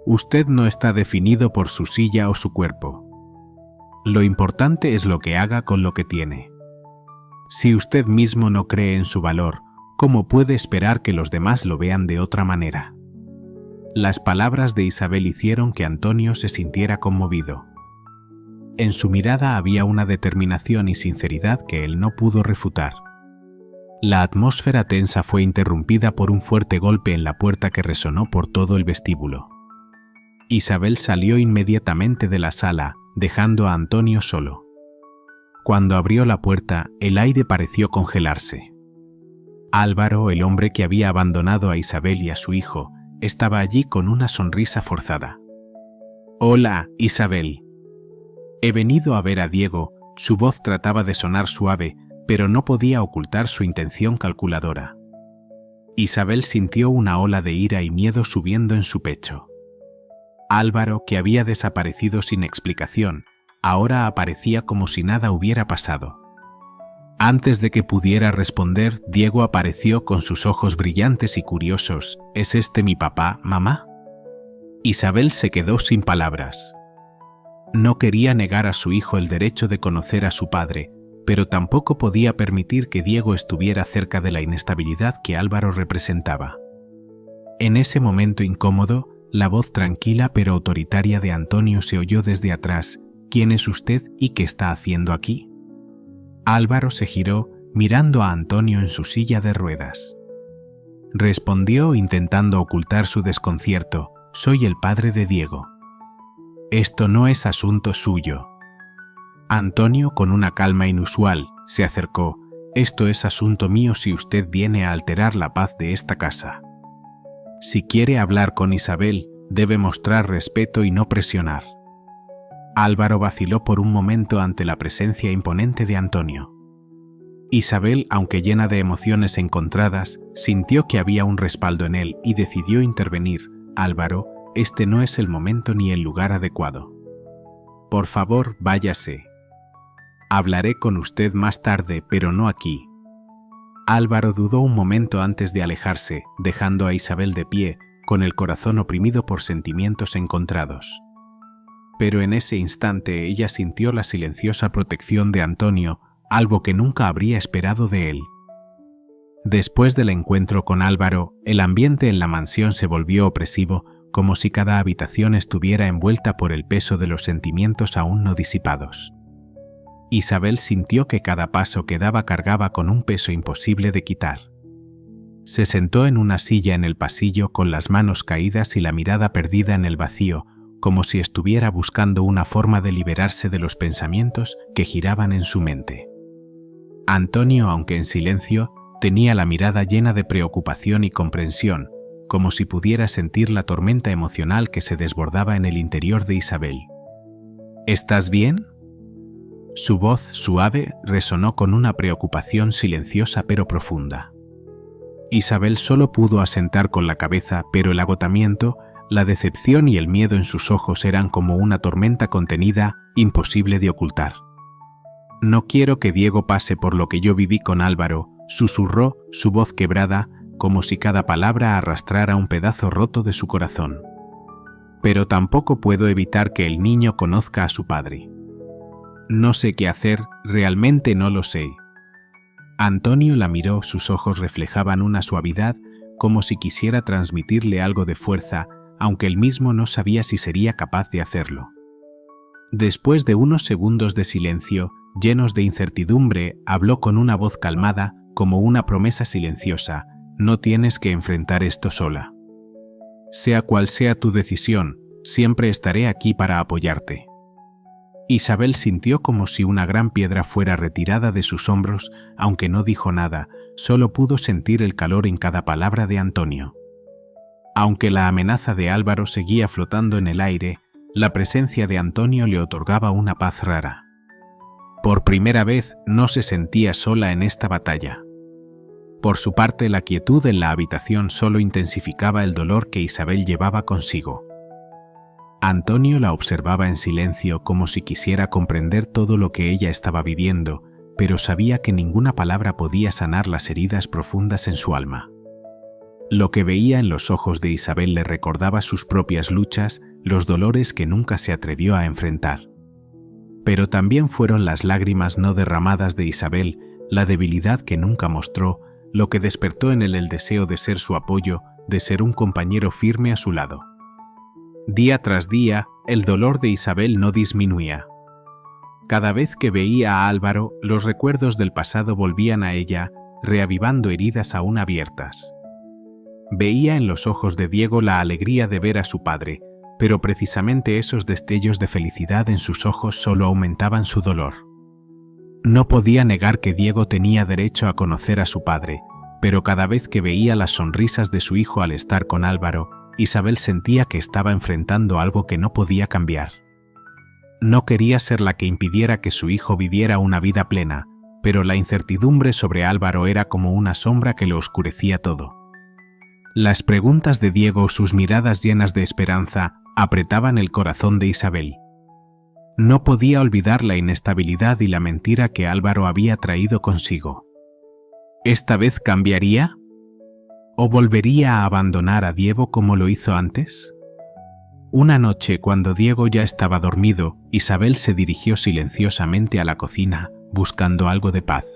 Usted no está definido por su silla o su cuerpo. Lo importante es lo que haga con lo que tiene. Si usted mismo no cree en su valor, ¿cómo puede esperar que los demás lo vean de otra manera?». Las palabras de Isabel hicieron que Antonio se sintiera conmovido. En su mirada había una determinación y sinceridad que él no pudo refutar. La atmósfera tensa fue interrumpida por un fuerte golpe en la puerta que resonó por todo el vestíbulo. Isabel salió inmediatamente de la sala, dejando a Antonio solo. Cuando abrió la puerta, el aire pareció congelarse. Álvaro, el hombre que había abandonado a Isabel y a su hijo, estaba allí con una sonrisa forzada. «Hola, Isabel. He venido a ver a Diego». Su voz trataba de sonar suave, pero no podía ocultar su intención calculadora. Isabel sintió una ola de ira y miedo subiendo en su pecho. Álvaro, que había desaparecido sin explicación, ahora aparecía como si nada hubiera pasado. Antes de que pudiera responder, Diego apareció con sus ojos brillantes y curiosos. «¿Es este mi papá, mamá?». Isabel se quedó sin palabras. No quería negar a su hijo el derecho de conocer a su padre, pero tampoco podía permitir que Diego estuviera cerca de la inestabilidad que Álvaro representaba. En ese momento incómodo, la voz tranquila pero autoritaria de Antonio se oyó desde atrás: «¿Quién es usted y qué está haciendo aquí?». Álvaro se giró, mirando a Antonio en su silla de ruedas. Respondió intentando ocultar su desconcierto: «Soy el padre de Diego». «Esto no es asunto suyo». Antonio, con una calma inusual, se acercó: «Esto es asunto mío si usted viene a alterar la paz de esta casa. Si quiere hablar con Isabel, debe mostrar respeto y no presionar». Álvaro vaciló por un momento ante la presencia imponente de Antonio. Isabel, aunque llena de emociones encontradas, sintió que había un respaldo en él y decidió intervenir. «Álvaro, este no es el momento ni el lugar adecuado. Por favor, váyase. Hablaré con usted más tarde, pero no aquí». Álvaro dudó un momento antes de alejarse, dejando a Isabel de pie, con el corazón oprimido por sentimientos encontrados. Pero en ese instante ella sintió la silenciosa protección de Antonio, algo que nunca habría esperado de él. Después del encuentro con Álvaro, el ambiente en la mansión se volvió opresivo, como si cada habitación estuviera envuelta por el peso de los sentimientos aún no disipados. Isabel sintió que cada paso que daba cargaba con un peso imposible de quitar. Se sentó en una silla en el pasillo con las manos caídas y la mirada perdida en el vacío, como si estuviera buscando una forma de liberarse de los pensamientos que giraban en su mente. Antonio, aunque en silencio, tenía la mirada llena de preocupación y comprensión, como si pudiera sentir la tormenta emocional que se desbordaba en el interior de Isabel. «¿Estás bien?». Su voz suave resonó con una preocupación silenciosa pero profunda. Isabel solo pudo asentar con la cabeza, pero el agotamiento, la decepción y el miedo en sus ojos eran como una tormenta contenida, imposible de ocultar. «No quiero que Diego pase por lo que yo viví con Álvaro», susurró, su voz quebrada, como si cada palabra arrastrara un pedazo roto de su corazón. «Pero tampoco puedo evitar que el niño conozca a su padre. No sé qué hacer, realmente no lo sé». Antonio la miró, sus ojos reflejaban una suavidad, como si quisiera transmitirle algo de fuerza, aunque él mismo no sabía si sería capaz de hacerlo. Después de unos segundos de silencio, llenos de incertidumbre, habló con una voz calmada, como una promesa silenciosa: «No tienes que enfrentar esto sola. Sea cual sea tu decisión, siempre estaré aquí para apoyarte». Isabel sintió como si una gran piedra fuera retirada de sus hombros, aunque no dijo nada, solo pudo sentir el calor en cada palabra de Antonio. Aunque la amenaza de Álvaro seguía flotando en el aire, la presencia de Antonio le otorgaba una paz rara. Por primera vez no se sentía sola en esta batalla. Por su parte, la quietud en la habitación solo intensificaba el dolor que Isabel llevaba consigo. Antonio la observaba en silencio, como si quisiera comprender todo lo que ella estaba viviendo, pero sabía que ninguna palabra podía sanar las heridas profundas en su alma. Lo que veía en los ojos de Isabel le recordaba sus propias luchas, los dolores que nunca se atrevió a enfrentar. Pero también fueron las lágrimas no derramadas de Isabel, la debilidad que nunca mostró, lo que despertó en él el deseo de ser su apoyo, de ser un compañero firme a su lado. Día tras día, el dolor de Isabel no disminuía. Cada vez que veía a Álvaro, los recuerdos del pasado volvían a ella, reavivando heridas aún abiertas. Veía en los ojos de Diego la alegría de ver a su padre, pero precisamente esos destellos de felicidad en sus ojos solo aumentaban su dolor. No podía negar que Diego tenía derecho a conocer a su padre, pero cada vez que veía las sonrisas de su hijo al estar con Álvaro, Isabel sentía que estaba enfrentando algo que no podía cambiar. No quería ser la que impidiera que su hijo viviera una vida plena, pero la incertidumbre sobre Álvaro era como una sombra que lo oscurecía todo. Las preguntas de Diego, sus miradas llenas de esperanza, apretaban el corazón de Isabel. No podía olvidar la inestabilidad y la mentira que Álvaro había traído consigo. ¿Esta vez cambiaría? ¿O volvería a abandonar a Diego como lo hizo antes? Una noche, cuando Diego ya estaba dormido, Isabel se dirigió silenciosamente a la cocina, buscando algo de paz.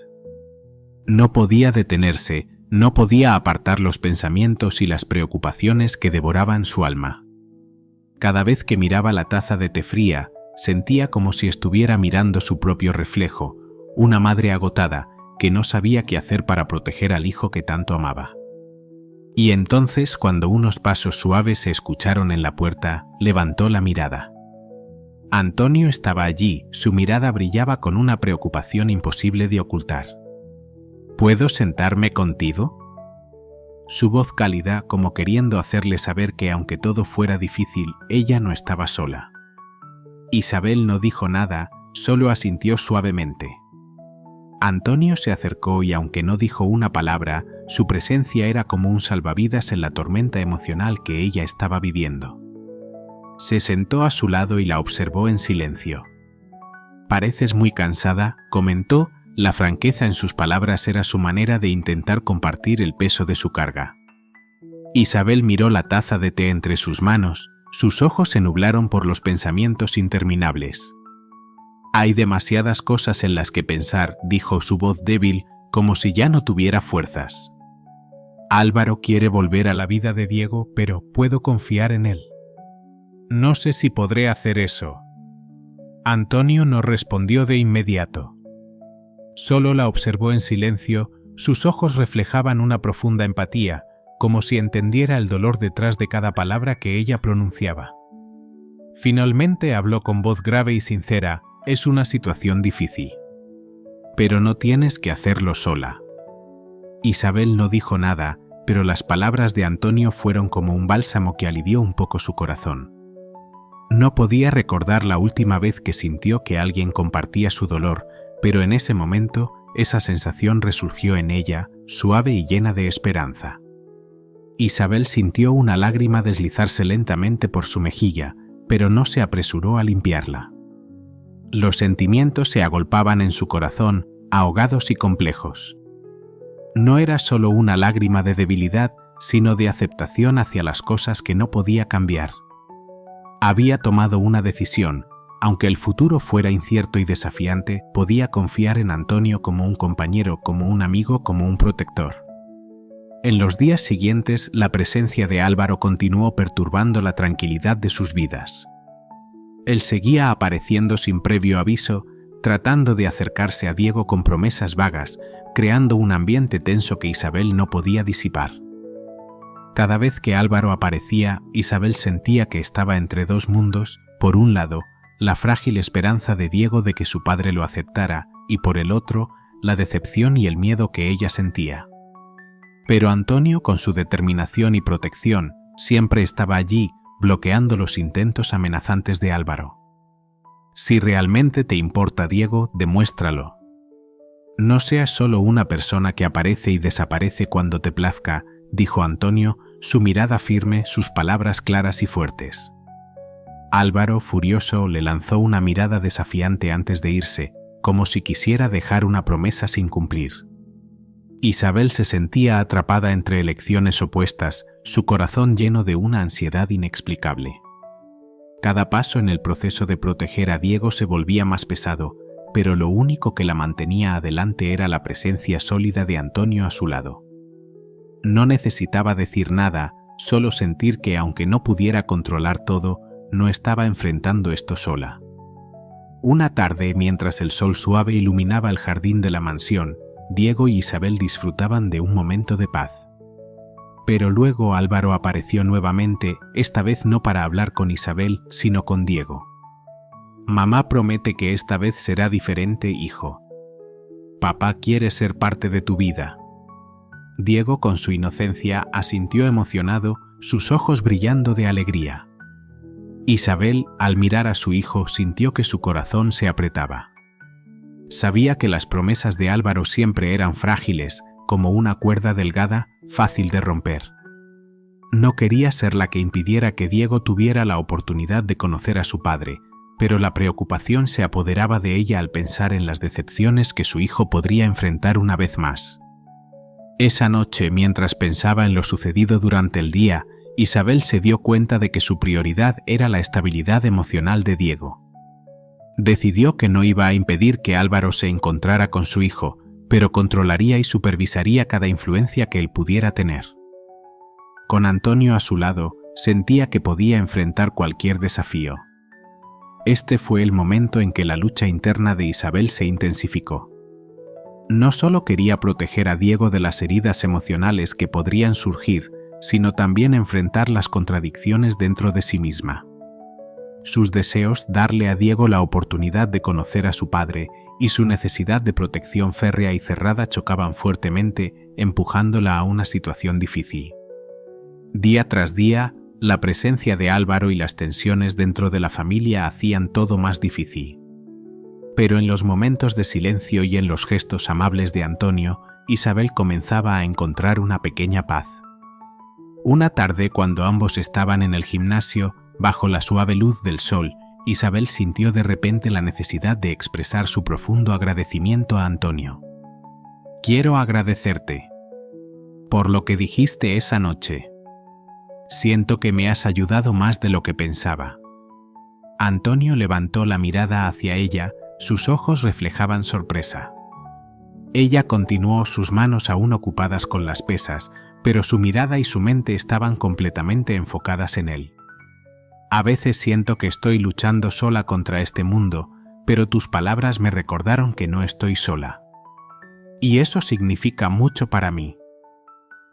No podía detenerse, no podía apartar los pensamientos y las preocupaciones que devoraban su alma. Cada vez que miraba la taza de té fría, sentía como si estuviera mirando su propio reflejo, una madre agotada que no sabía qué hacer para proteger al hijo que tanto amaba. Y entonces, cuando unos pasos suaves se escucharon en la puerta, levantó la mirada. Antonio estaba allí, su mirada brillaba con una preocupación imposible de ocultar. ¿Puedo sentarme contigo? Su voz cálida, como queriendo hacerle saber que aunque todo fuera difícil, ella no estaba sola. Isabel no dijo nada, solo asintió suavemente. Antonio se acercó y aunque no dijo una palabra, su presencia era como un salvavidas en la tormenta emocional que ella estaba viviendo. Se sentó a su lado y la observó en silencio. «Pareces muy cansada», comentó. La franqueza en sus palabras era su manera de intentar compartir el peso de su carga. Isabel miró la taza de té entre sus manos, sus ojos se nublaron por los pensamientos interminables. «Hay demasiadas cosas en las que pensar», dijo su voz débil, como si ya no tuviera fuerzas. «Álvaro quiere volver a la vida de Diego, pero puedo confiar en él. No sé si podré hacer eso». Antonio no respondió de inmediato. Solo la observó en silencio, sus ojos reflejaban una profunda empatía, como si entendiera el dolor detrás de cada palabra que ella pronunciaba. Finalmente habló con voz grave y sincera: «Es una situación difícil. Pero no tienes que hacerlo sola». Isabel no dijo nada, pero las palabras de Antonio fueron como un bálsamo que alivió un poco su corazón. No podía recordar la última vez que sintió que alguien compartía su dolor, pero en ese momento esa sensación resurgió en ella, suave y llena de esperanza. Isabel sintió una lágrima deslizarse lentamente por su mejilla, pero no se apresuró a limpiarla. Los sentimientos se agolpaban en su corazón, ahogados y complejos. No era solo una lágrima de debilidad, sino de aceptación hacia las cosas que no podía cambiar. Había tomado una decisión. Aunque el futuro fuera incierto y desafiante, podía confiar en Antonio como un compañero, como un amigo, como un protector. En los días siguientes, la presencia de Álvaro continuó perturbando la tranquilidad de sus vidas. Él seguía apareciendo sin previo aviso, tratando de acercarse a Diego con promesas vagas, creando un ambiente tenso que Isabel no podía disipar. Cada vez que Álvaro aparecía, Isabel sentía que estaba entre dos mundos: por un lado, la frágil esperanza de Diego de que su padre lo aceptara, y por el otro, la decepción y el miedo que ella sentía. Pero Antonio, con su determinación y protección, siempre estaba allí, bloqueando los intentos amenazantes de Álvaro. «Si realmente te importa Diego, demuéstralo. No seas solo una persona que aparece y desaparece cuando te plazca», dijo Antonio, su mirada firme, sus palabras claras y fuertes. Álvaro, furioso, le lanzó una mirada desafiante antes de irse, como si quisiera dejar una promesa sin cumplir. Isabel se sentía atrapada entre elecciones opuestas, su corazón lleno de una ansiedad inexplicable. Cada paso en el proceso de proteger a Diego se volvía más pesado, pero lo único que la mantenía adelante era la presencia sólida de Antonio a su lado. No necesitaba decir nada, solo sentir que aunque no pudiera controlar todo, no estaba enfrentando esto sola. Una tarde, mientras el sol suave iluminaba el jardín de la mansión, Diego y Isabel disfrutaban de un momento de paz. Pero luego Álvaro apareció nuevamente, esta vez no para hablar con Isabel, sino con Diego. «Mamá promete que esta vez será diferente, hijo. Papá quiere ser parte de tu vida». Diego, con su inocencia, asintió emocionado, sus ojos brillando de alegría. Isabel, al mirar a su hijo, sintió que su corazón se apretaba. Sabía que las promesas de Álvaro siempre eran frágiles, como una cuerda delgada, fácil de romper. No quería ser la que impidiera que Diego tuviera la oportunidad de conocer a su padre, pero la preocupación se apoderaba de ella al pensar en las decepciones que su hijo podría enfrentar una vez más. Esa noche, mientras pensaba en lo sucedido durante el día, Isabel se dio cuenta de que su prioridad era la estabilidad emocional de Diego. Decidió que no iba a impedir que Álvaro se encontrara con su hijo, pero controlaría y supervisaría cada influencia que él pudiera tener. Con Antonio a su lado, sentía que podía enfrentar cualquier desafío. Este fue el momento en que la lucha interna de Isabel se intensificó. No solo quería proteger a Diego de las heridas emocionales que podrían surgir, sino también enfrentar las contradicciones dentro de sí misma. Sus deseos darle a Diego la oportunidad de conocer a su padre y su necesidad de protección férrea y cerrada chocaban fuertemente, empujándola a una situación difícil. Día tras día, La presencia de Álvaro y las tensiones dentro de la familia hacían todo más difícil. Pero en los momentos de silencio y en los gestos amables de Antonio, Isabel comenzaba a encontrar una pequeña paz. Una tarde, cuando ambos estaban en el gimnasio, bajo la suave luz del sol, Isabel sintió de repente la necesidad de expresar su profundo agradecimiento a Antonio. «Quiero agradecerte por lo que dijiste esa noche. Siento que me has ayudado más de lo que pensaba». Antonio levantó la mirada hacia ella, sus ojos reflejaban sorpresa. Ella continuó, sus manos aún ocupadas con las pesas, pero su mirada y su mente estaban completamente enfocadas en él. «A veces siento que estoy luchando sola contra este mundo, pero tus palabras me recordaron que no estoy sola. Y eso significa mucho para mí».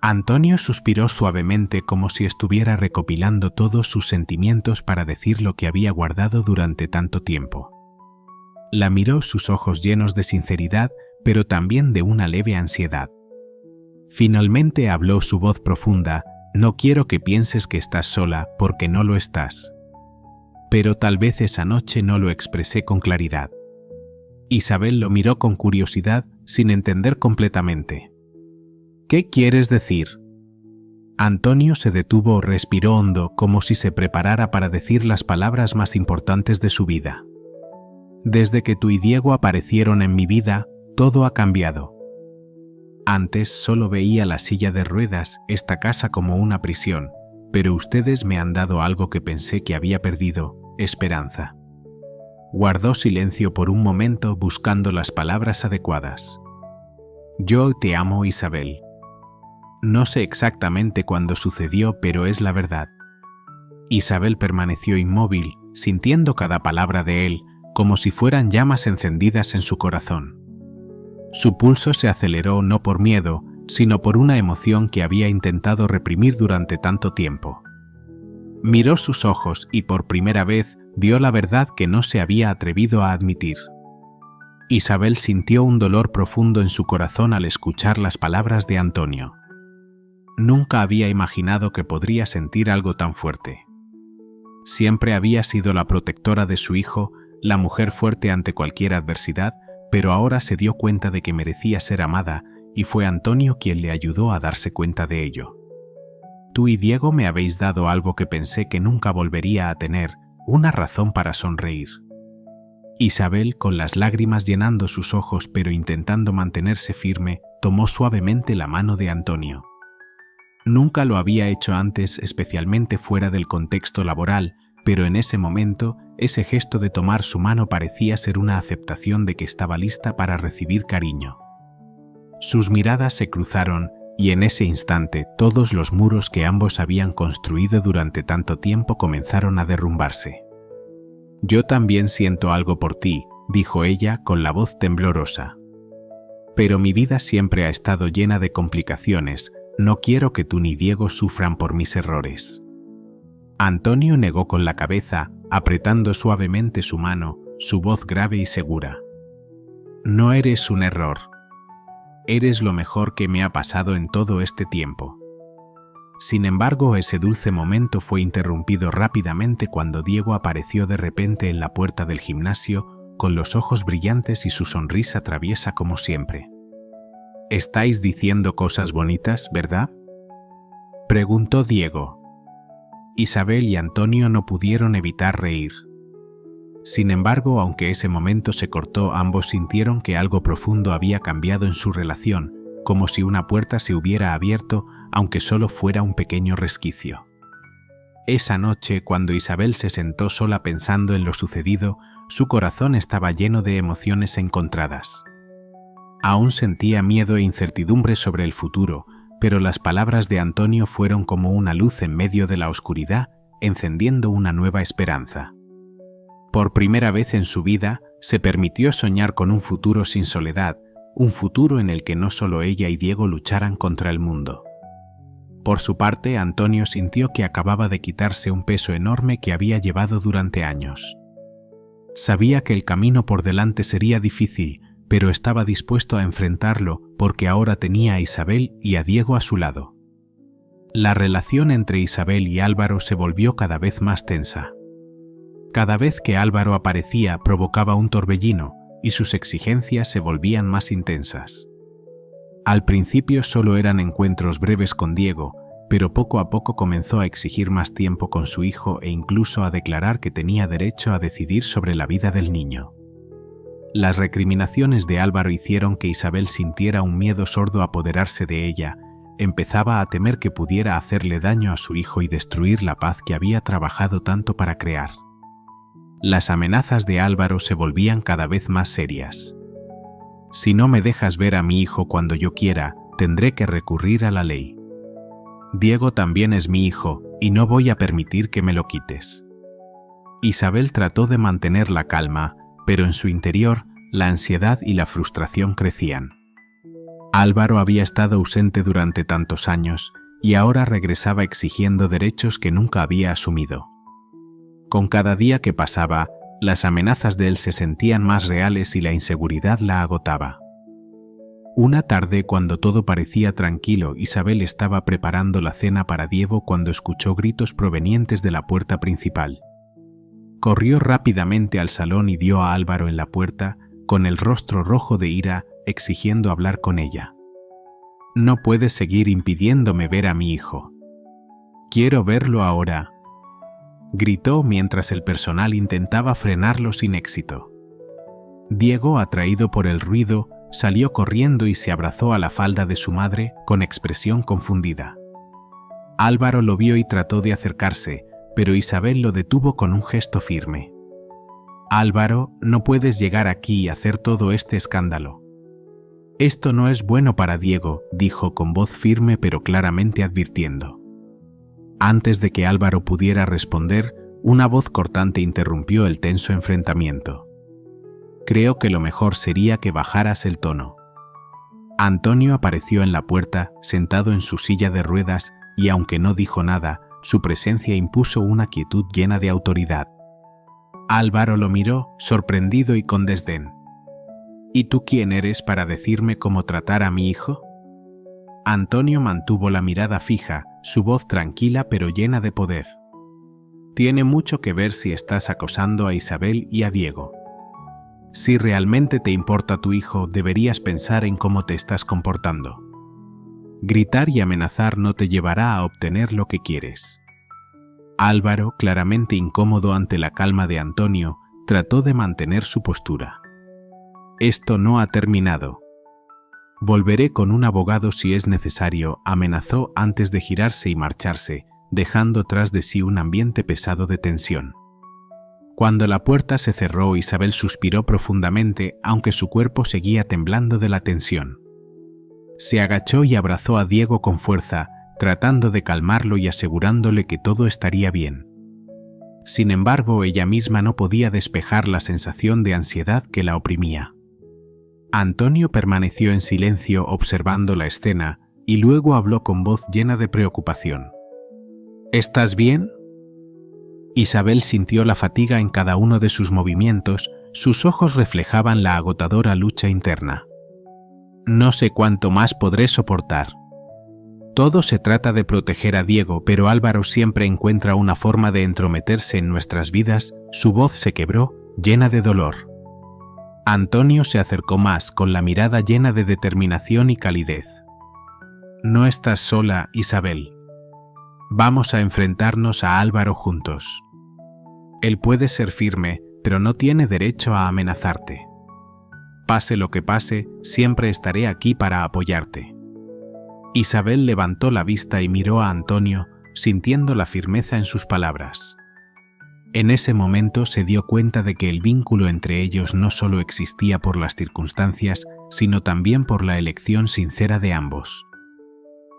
Antonio suspiró suavemente, como si estuviera recopilando todos sus sentimientos para decir lo que había guardado durante tanto tiempo. La miró, sus ojos llenos de sinceridad, pero también de una leve ansiedad. Finalmente habló, su voz profunda: «No quiero que pienses que estás sola, porque no lo estás. Pero tal vez esa noche no lo expresé con claridad». Isabel lo miró con curiosidad, sin entender completamente. «¿Qué quieres decir?». Antonio se detuvo, respiró hondo, como si se preparara para decir las palabras más importantes de su vida. «Desde que tú y Diego aparecieron en mi vida, todo ha cambiado. Antes solo veía la silla de ruedas, esta casa, como una prisión, pero ustedes me han dado algo que pensé que había perdido: esperanza». Guardó silencio por un momento, buscando las palabras adecuadas. «Yo te amo, Isabel. No sé exactamente cuándo sucedió, pero es la verdad». Isabel permaneció inmóvil, sintiendo cada palabra de él, como si fueran llamas encendidas en su corazón. Su pulso se aceleró, no por miedo, sino por una emoción que había intentado reprimir durante tanto tiempo. Miró sus ojos y por primera vez vio la verdad que no se había atrevido a admitir. Isabel sintió un dolor profundo en su corazón al escuchar las palabras de Antonio. Nunca había imaginado que podría sentir algo tan fuerte. Siempre había sido la protectora de su hijo, la mujer fuerte ante cualquier adversidad, pero ahora se dio cuenta de que merecía ser amada, y fue Antonio quien le ayudó a darse cuenta de ello. «Tú y Diego me habéis dado algo que pensé que nunca volvería a tener, una razón para sonreír». Isabel, con las lágrimas llenando sus ojos pero intentando mantenerse firme, tomó suavemente la mano de Antonio. Nunca lo había hecho antes, especialmente fuera del contexto laboral, pero en ese momento, ese gesto de tomar su mano parecía ser una aceptación de que estaba lista para recibir cariño. Sus miradas se cruzaron, y en ese instante todos los muros que ambos habían construido durante tanto tiempo comenzaron a derrumbarse. «Yo también siento algo por ti», dijo ella con la voz temblorosa. «Pero mi vida siempre ha estado llena de complicaciones, no quiero que tú ni Diego sufran por mis errores». Antonio negó con la cabeza, apretando suavemente su mano, su voz grave y segura. «No eres un error. Eres lo mejor que me ha pasado en todo este tiempo». Sin embargo, ese dulce momento fue interrumpido rápidamente cuando Diego apareció de repente en la puerta del gimnasio, con los ojos brillantes y su sonrisa traviesa como siempre. «¿Estáis diciendo cosas bonitas, verdad?», preguntó Diego. Isabel y Antonio no pudieron evitar reír. Sin embargo, aunque ese momento se cortó, ambos sintieron que algo profundo había cambiado en su relación, como si una puerta se hubiera abierto, aunque solo fuera un pequeño resquicio. Esa noche, cuando Isabel se sentó sola pensando en lo sucedido, su corazón estaba lleno de emociones encontradas. Aún sentía miedo e incertidumbre sobre el futuro, pero las palabras de Antonio fueron como una luz en medio de la oscuridad, encendiendo una nueva esperanza. Por primera vez en su vida, se permitió soñar con un futuro sin soledad, un futuro en el que no solo ella y Diego lucharan contra el mundo. Por su parte, Antonio sintió que acababa de quitarse un peso enorme que había llevado durante años. Sabía que el camino por delante sería difícil, pero estaba dispuesto a enfrentarlo porque ahora tenía a Isabel y a Diego a su lado. La relación entre Isabel y Álvaro se volvió cada vez más tensa. Cada vez que Álvaro aparecía provocaba un torbellino y sus exigencias se volvían más intensas. Al principio solo eran encuentros breves con Diego, pero poco a poco comenzó a exigir más tiempo con su hijo e incluso a declarar que tenía derecho a decidir sobre la vida del niño. Las recriminaciones de Álvaro hicieron que Isabel sintiera un miedo sordo a apoderarse de ella. Empezaba a temer que pudiera hacerle daño a su hijo y destruir la paz que había trabajado tanto para crear. Las amenazas de Álvaro se volvían cada vez más serias. Si no me dejas ver a mi hijo cuando yo quiera, tendré que recurrir a la ley. Diego también es mi hijo y no voy a permitir que me lo quites. Isabel trató de mantener la calma, pero en su interior la ansiedad y la frustración crecían. Álvaro había estado ausente durante tantos años y ahora regresaba exigiendo derechos que nunca había asumido. Con cada día que pasaba, las amenazas de él se sentían más reales y la inseguridad la agotaba. Una tarde, cuando todo parecía tranquilo, Isabel estaba preparando la cena para Diego cuando escuchó gritos provenientes de la puerta principal. Corrió rápidamente al salón y dio a Álvaro en la puerta, con el rostro rojo de ira, exigiendo hablar con ella. «No puedes seguir impidiéndome ver a mi hijo. Quiero verlo ahora», gritó mientras el personal intentaba frenarlo sin éxito. Diego, atraído por el ruido, salió corriendo y se abrazó a la falda de su madre con expresión confundida. Álvaro lo vio y trató de acercarse, pero Isabel lo detuvo con un gesto firme. «Álvaro, no puedes llegar aquí y hacer todo este escándalo. Esto no es bueno para Diego», dijo con voz firme pero claramente advirtiendo. Antes de que Álvaro pudiera responder, una voz cortante interrumpió el tenso enfrentamiento. «Creo que lo mejor sería que bajaras el tono». Antonio apareció en la puerta, sentado en su silla de ruedas, y aunque no dijo nada, su presencia impuso una quietud llena de autoridad. Álvaro lo miró, sorprendido y con desdén. «¿Y tú quién eres para decirme cómo tratar a mi hijo?». Antonio mantuvo la mirada fija, su voz tranquila pero llena de poder. «Tiene mucho que ver si estás acosando a Isabel y a Diego. Si realmente te importa tu hijo, deberías pensar en cómo te estás comportando. Gritar y amenazar no te llevará a obtener lo que quieres». Álvaro, claramente incómodo ante la calma de Antonio, trató de mantener su postura. «Esto no ha terminado. Volveré con un abogado si es necesario», amenazó antes de girarse y marcharse, dejando tras de sí un ambiente pesado de tensión. Cuando la puerta se cerró, Isabel suspiró profundamente, aunque su cuerpo seguía temblando de la tensión. Se agachó y abrazó a Diego con fuerza, tratando de calmarlo y asegurándole que todo estaría bien. Sin embargo, ella misma no podía despejar la sensación de ansiedad que la oprimía. Antonio permaneció en silencio observando la escena y luego habló con voz llena de preocupación. «¿Estás bien?». Isabel sintió la fatiga en cada uno de sus movimientos, sus ojos reflejaban la agotadora lucha interna. «No sé cuánto más podré soportar. Todo se trata de proteger a Diego, pero Álvaro siempre encuentra una forma de entrometerse en nuestras vidas». Su voz se quebró, llena de dolor. Antonio se acercó más, con la mirada llena de determinación y calidez. «No estás sola, Isabel. Vamos a enfrentarnos a Álvaro juntos. Él puede ser firme, pero no tiene derecho a amenazarte. Pase lo que pase, siempre estaré aquí para apoyarte». Isabel levantó la vista y miró a Antonio, sintiendo la firmeza en sus palabras. En ese momento se dio cuenta de que el vínculo entre ellos no solo existía por las circunstancias, sino también por la elección sincera de ambos.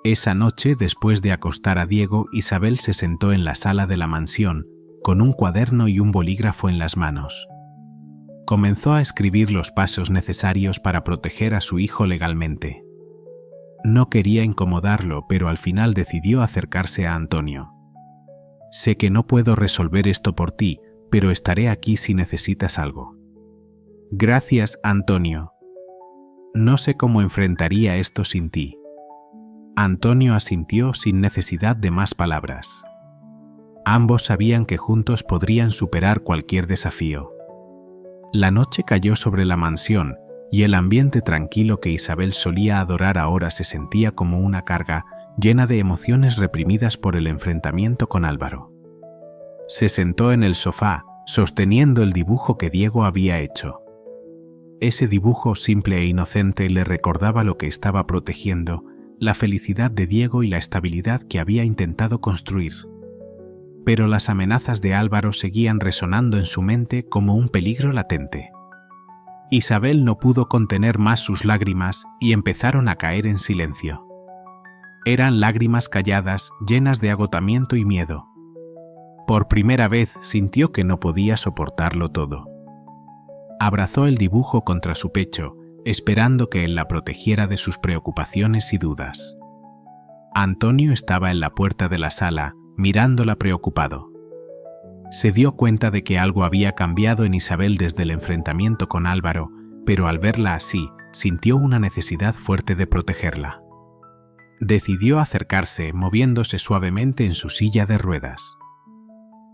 Esa noche, después de acostar a Diego, Isabel se sentó en la sala de la mansión, con un cuaderno y un bolígrafo en las manos. Comenzó a escribir los pasos necesarios para proteger a su hijo legalmente. No quería incomodarlo, pero al final decidió acercarse a Antonio. «Sé que no puedo resolver esto por ti, pero estaré aquí si necesitas algo». «Gracias, Antonio. No sé cómo enfrentaría esto sin ti». Antonio asintió sin necesidad de más palabras. Ambos sabían que juntos podrían superar cualquier desafío. La noche cayó sobre la mansión y el ambiente tranquilo que Isabel solía adorar ahora se sentía como una carga llena de emociones reprimidas por el enfrentamiento con Álvaro. Se sentó en el sofá, sosteniendo el dibujo que Diego había hecho. Ese dibujo simple e inocente le recordaba lo que estaba protegiendo, la felicidad de Diego y la estabilidad que había intentado construir. Pero las amenazas de Álvaro seguían resonando en su mente como un peligro latente. Isabel no pudo contener más sus lágrimas y empezaron a caer en silencio. Eran lágrimas calladas, llenas de agotamiento y miedo. Por primera vez sintió que no podía soportarlo todo. Abrazó el dibujo contra su pecho, esperando que él la protegiera de sus preocupaciones y dudas. Antonio estaba en la puerta de la sala, mirándola preocupado. Se dio cuenta de que algo había cambiado en Isabel desde el enfrentamiento con Álvaro, pero al verla así, sintió una necesidad fuerte de protegerla. Decidió acercarse, moviéndose suavemente en su silla de ruedas.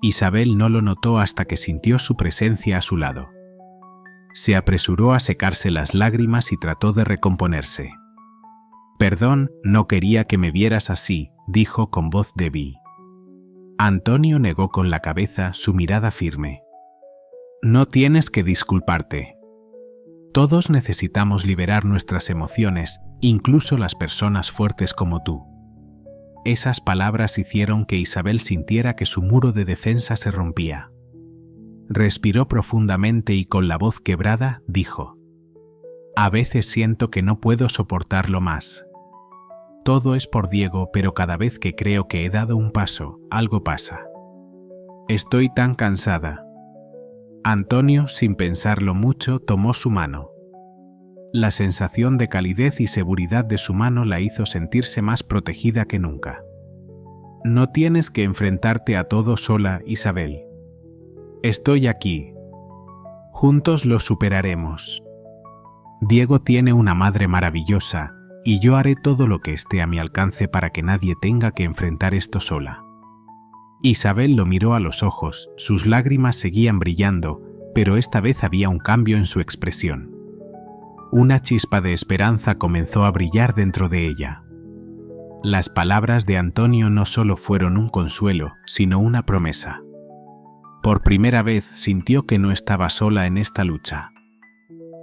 Isabel no lo notó hasta que sintió su presencia a su lado. Se apresuró a secarse las lágrimas y trató de recomponerse. «Perdón, no quería que me vieras así», dijo con voz débil. Antonio negó con la cabeza, su mirada firme. «No tienes que disculparte. Todos necesitamos liberar nuestras emociones, incluso las personas fuertes como tú». Esas palabras hicieron que Isabel sintiera que su muro de defensa se rompía. Respiró profundamente y con la voz quebrada dijo: «A veces siento que no puedo soportarlo más. Todo es por Diego, pero cada vez que creo que he dado un paso, algo pasa. Estoy tan cansada». Antonio, sin pensarlo mucho, tomó su mano. La sensación de calidez y seguridad de su mano la hizo sentirse más protegida que nunca. «No tienes que enfrentarte a todo sola, Isabel. Estoy aquí. Juntos lo superaremos. Diego tiene una madre maravillosa y yo haré todo lo que esté a mi alcance para que nadie tenga que enfrentar esto sola». Isabel lo miró a los ojos, sus lágrimas seguían brillando, pero esta vez había un cambio en su expresión. Una chispa de esperanza comenzó a brillar dentro de ella. Las palabras de Antonio no solo fueron un consuelo, sino una promesa. Por primera vez sintió que no estaba sola en esta lucha.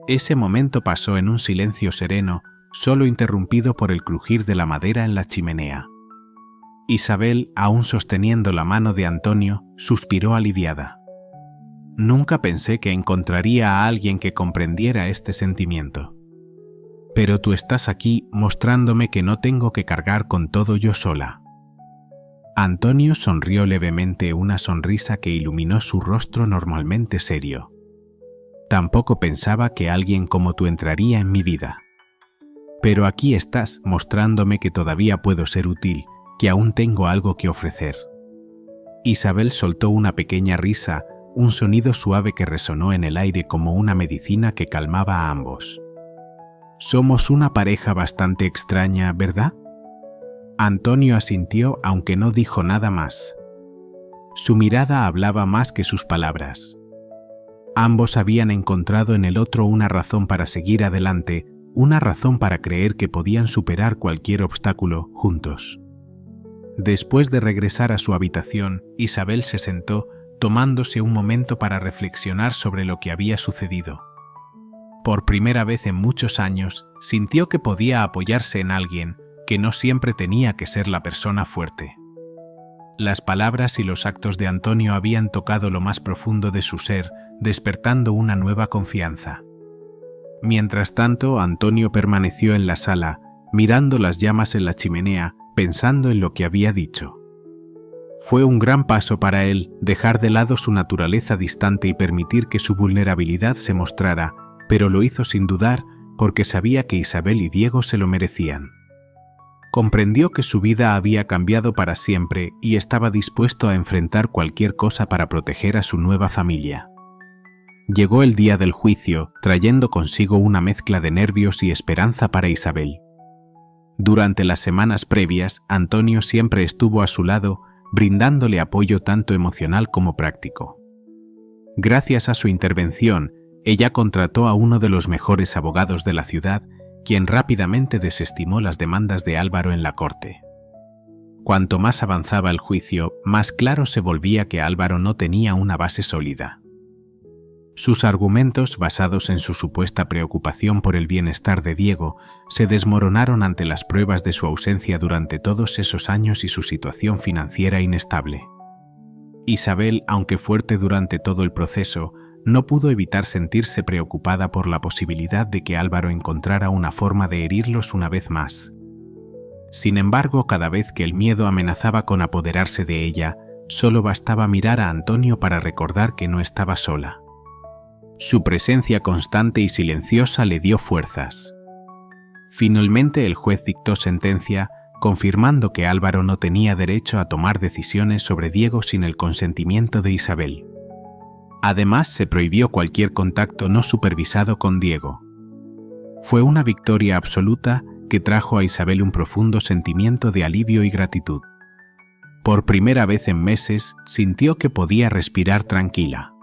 Ese momento pasó en un silencio sereno, solo interrumpido por el crujir de la madera en la chimenea. Isabel, aún sosteniendo la mano de Antonio, suspiró aliviada. «Nunca pensé que encontraría a alguien que comprendiera este sentimiento. Pero tú estás aquí mostrándome que no tengo que cargar con todo yo sola». Antonio sonrió levemente, una sonrisa que iluminó su rostro normalmente serio. «Tampoco pensaba que alguien como tú entraría en mi vida. Pero aquí estás mostrándome que todavía puedo ser útil, que aún tengo algo que ofrecer». Isabel soltó una pequeña risa, un sonido suave que resonó en el aire como una medicina que calmaba a ambos. «Somos una pareja bastante extraña, ¿verdad?». Antonio asintió, aunque no dijo nada más. Su mirada hablaba más que sus palabras. Ambos habían encontrado en el otro una razón para seguir adelante, una razón para creer que podían superar cualquier obstáculo juntos. Después de regresar a su habitación, Isabel se sentó, tomándose un momento para reflexionar sobre lo que había sucedido. Por primera vez en muchos años, sintió que podía apoyarse en alguien, que no siempre tenía que ser la persona fuerte. Las palabras y los actos de Antonio habían tocado lo más profundo de su ser, despertando una nueva confianza. Mientras tanto, Antonio permaneció en la sala, mirando las llamas en la chimenea, pensando en lo que había dicho. Fue un gran paso para él dejar de lado su naturaleza distante y permitir que su vulnerabilidad se mostrara, pero lo hizo sin dudar porque sabía que Isabel y Diego se lo merecían. Comprendió que su vida había cambiado para siempre y estaba dispuesto a enfrentar cualquier cosa para proteger a su nueva familia. Llegó el día del juicio, trayendo consigo una mezcla de nervios y esperanza para Isabel. Durante las semanas previas, Antonio siempre estuvo a su lado, brindándole apoyo tanto emocional como práctico. Gracias a su intervención, ella contrató a uno de los mejores abogados de la ciudad, quien rápidamente desestimó las demandas de Álvaro en la corte. Cuanto más avanzaba el juicio, más claro se volvía que Álvaro no tenía una base sólida. Sus argumentos, basados en su supuesta preocupación por el bienestar de Diego, se desmoronaron ante las pruebas de su ausencia durante todos esos años y su situación financiera inestable. Isabel, aunque fuerte durante todo el proceso, no pudo evitar sentirse preocupada por la posibilidad de que Álvaro encontrara una forma de herirlos una vez más. Sin embargo, cada vez que el miedo amenazaba con apoderarse de ella, solo bastaba mirar a Antonio para recordar que no estaba sola. Su presencia constante y silenciosa le dio fuerzas. Finalmente el juez dictó sentencia, confirmando que Álvaro no tenía derecho a tomar decisiones sobre Diego sin el consentimiento de Isabel. Además, se prohibió cualquier contacto no supervisado con Diego. Fue una victoria absoluta que trajo a Isabel un profundo sentimiento de alivio y gratitud. Por primera vez en meses, sintió que podía respirar tranquila.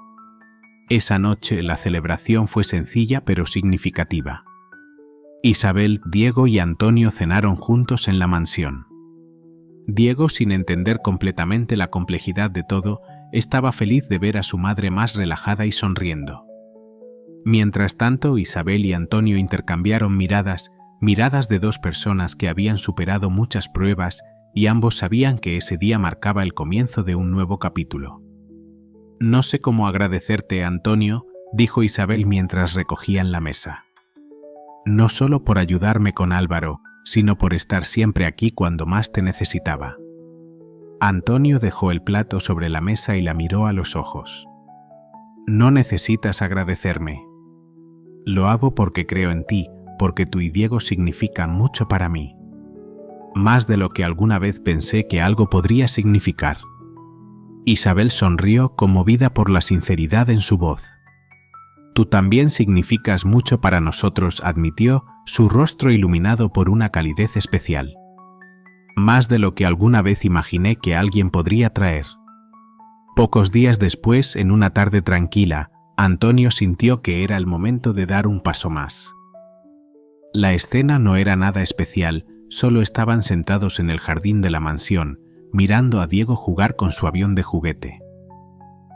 Esa noche la celebración fue sencilla pero significativa. Isabel, Diego y Antonio cenaron juntos en la mansión. Diego, sin entender completamente la complejidad de todo, estaba feliz de ver a su madre más relajada y sonriendo. Mientras tanto, Isabel y Antonio intercambiaron miradas de dos personas que habían superado muchas pruebas y ambos sabían que ese día marcaba el comienzo de un nuevo capítulo. «No sé cómo agradecerte, Antonio», dijo Isabel mientras recogían la mesa. «No solo por ayudarme con Álvaro, sino por estar siempre aquí cuando más te necesitaba». Antonio dejó el plato sobre la mesa y la miró a los ojos. «No necesitas agradecerme. Lo hago porque creo en ti, porque tú y Diego significan mucho para mí. Más de lo que alguna vez pensé que algo podría significar». Isabel sonrió, conmovida por la sinceridad en su voz. «Tú también significas mucho para nosotros», admitió, su rostro iluminado por una calidez especial. «Más de lo que alguna vez imaginé que alguien podría traer». Pocos días después, en una tarde tranquila, Antonio sintió que era el momento de dar un paso más. La escena no era nada especial, solo estaban sentados en el jardín de la mansión, mirando a Diego jugar con su avión de juguete.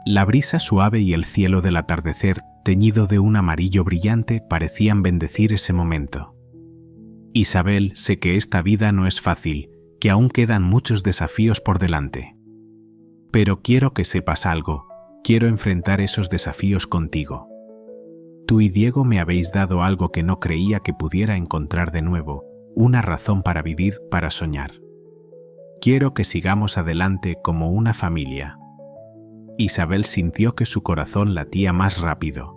La brisa suave y el cielo del atardecer, teñido de un amarillo brillante, parecían bendecir ese momento. «Isabel, sé que esta vida no es fácil, que aún quedan muchos desafíos por delante. Pero quiero que sepas algo, quiero enfrentar esos desafíos contigo. Tú y Diego me habéis dado algo que no creía que pudiera encontrar de nuevo, una razón para vivir, para soñar. Quiero que sigamos adelante como una familia». Isabel sintió que su corazón latía más rápido.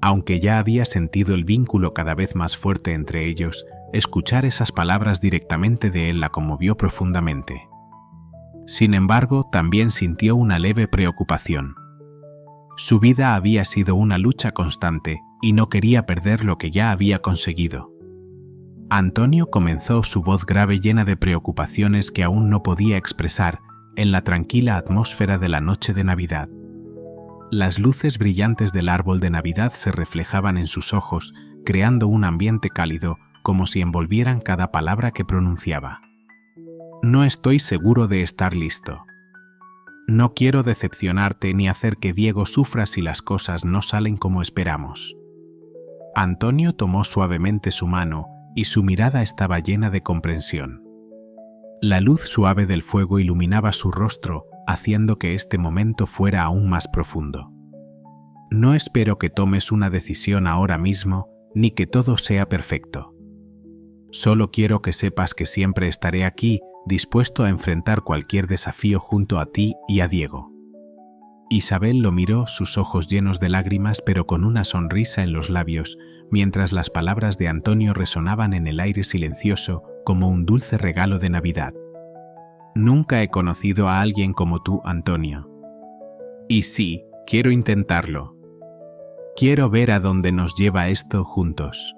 Aunque ya había sentido el vínculo cada vez más fuerte entre ellos, escuchar esas palabras directamente de él la conmovió profundamente. Sin embargo, también sintió una leve preocupación. Su vida había sido una lucha constante y no quería perder lo que ya había conseguido. Antonio comenzó, su voz grave llena de preocupaciones que aún no podía expresar, en la tranquila atmósfera de la noche de Navidad. Las luces brillantes del árbol de Navidad se reflejaban en sus ojos, creando un ambiente cálido, como si envolvieran cada palabra que pronunciaba. «No estoy seguro de estar listo. No quiero decepcionarte ni hacer que Diego sufra si las cosas no salen como esperamos». Antonio tomó suavemente su mano y su mirada estaba llena de comprensión. La luz suave del fuego iluminaba su rostro, haciendo que este momento fuera aún más profundo. «No espero que tomes una decisión ahora mismo, ni que todo sea perfecto. Solo quiero que sepas que siempre estaré aquí, dispuesto a enfrentar cualquier desafío junto a ti y a Diego». Isabel lo miró, sus ojos llenos de lágrimas pero con una sonrisa en los labios, mientras las palabras de Antonio resonaban en el aire silencioso como un dulce regalo de Navidad. «Nunca he conocido a alguien como tú, Antonio. Y sí, quiero intentarlo. Quiero ver a dónde nos lleva esto juntos».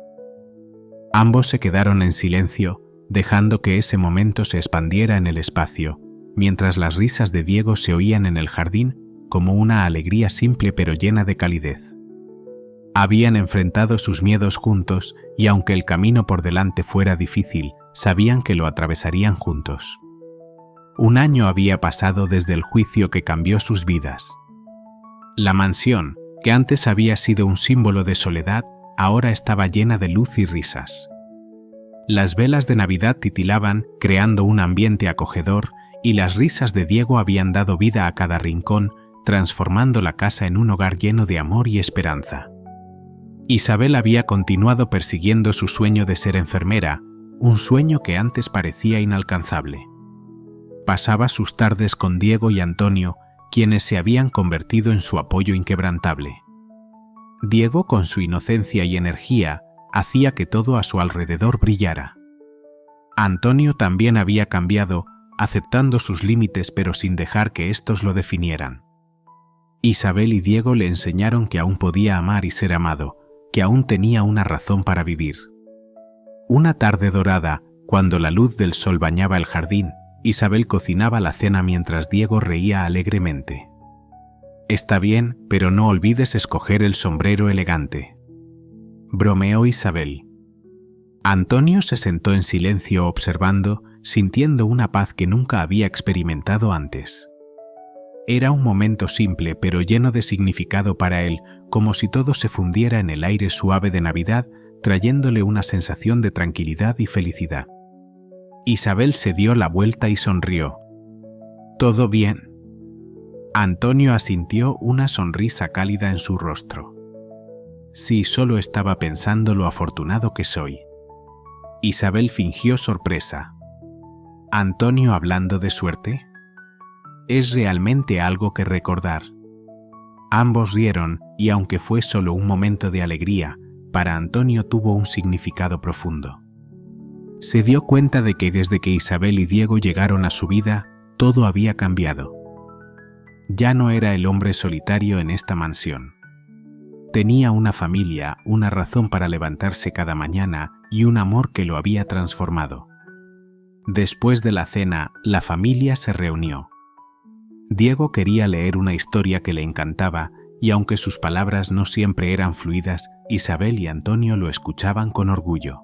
Ambos se quedaron en silencio, dejando que ese momento se expandiera en el espacio, mientras las risas de Diego se oían en el jardín como una alegría simple pero llena de calidez. Habían enfrentado sus miedos juntos y aunque el camino por delante fuera difícil, sabían que lo atravesarían juntos. Un año había pasado desde el juicio que cambió sus vidas. La mansión, que antes había sido un símbolo de soledad, ahora estaba llena de luz y risas. Las velas de Navidad titilaban, creando un ambiente acogedor, y las risas de Diego habían dado vida a cada rincón, transformando la casa en un hogar lleno de amor y esperanza. Isabel había continuado persiguiendo su sueño de ser enfermera, un sueño que antes parecía inalcanzable. Pasaba sus tardes con Diego y Antonio, quienes se habían convertido en su apoyo inquebrantable. Diego, con su inocencia y energía, hacía que todo a su alrededor brillara. Antonio también había cambiado, aceptando sus límites pero sin dejar que éstos lo definieran. Isabel y Diego le enseñaron que aún podía amar y ser amado, que aún tenía una razón para vivir. Una tarde dorada, cuando la luz del sol bañaba el jardín, Isabel cocinaba la cena mientras Diego reía alegremente. «Está bien, pero no olvides escoger el sombrero elegante», bromeó Isabel. Antonio se sentó en silencio observando, sintiendo una paz que nunca había experimentado antes. Era un momento simple pero lleno de significado para él, como si todo se fundiera en el aire suave de Navidad, trayéndole una sensación de tranquilidad y felicidad. Isabel se dio la vuelta y sonrió. «¿Todo bien?». Antonio asintió, una sonrisa cálida en su rostro. «Sí, solo estaba pensando lo afortunado que soy». Isabel fingió sorpresa. «¿Antonio hablando de suerte?». «Es realmente algo que recordar». Ambos rieron, y aunque fue solo un momento de alegría, para Antonio tuvo un significado profundo. Se dio cuenta de que desde que Isabel y Diego llegaron a su vida, todo había cambiado. Ya no era el hombre solitario en esta mansión. Tenía una familia, una razón para levantarse cada mañana y un amor que lo había transformado. Después de la cena, la familia se reunió. Diego quería leer una historia que le encantaba y aunque sus palabras no siempre eran fluidas, Isabel y Antonio lo escuchaban con orgullo.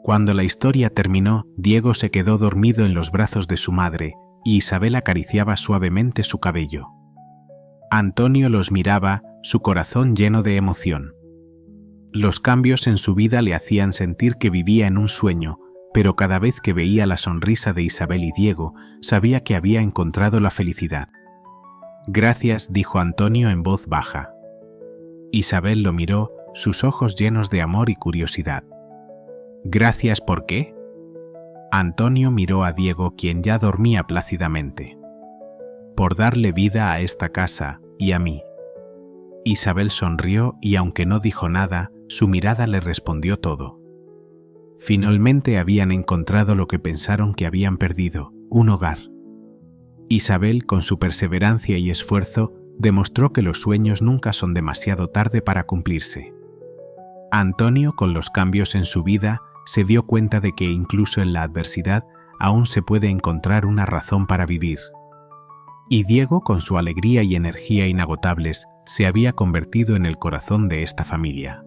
Cuando la historia terminó, Diego se quedó dormido en los brazos de su madre y Isabel acariciaba suavemente su cabello. Antonio los miraba, su corazón lleno de emoción. Los cambios en su vida le hacían sentir que vivía en un sueño, pero cada vez que veía la sonrisa de Isabel y Diego, sabía que había encontrado la felicidad. «Gracias», dijo Antonio en voz baja. Isabel lo miró, sus ojos llenos de amor y curiosidad. «¿Gracias por qué?». Antonio miró a Diego, quien ya dormía plácidamente. «Por darle vida a esta casa y a mí». Isabel sonrió y aunque no dijo nada, su mirada le respondió todo. Finalmente habían encontrado lo que pensaron que habían perdido, un hogar. Isabel, con su perseverancia y esfuerzo, demostró que los sueños nunca son demasiado tarde para cumplirse. Antonio, con los cambios en su vida, se dio cuenta de que incluso en la adversidad aún se puede encontrar una razón para vivir. Y Diego, con su alegría y energía inagotables, se había convertido en el corazón de esta familia.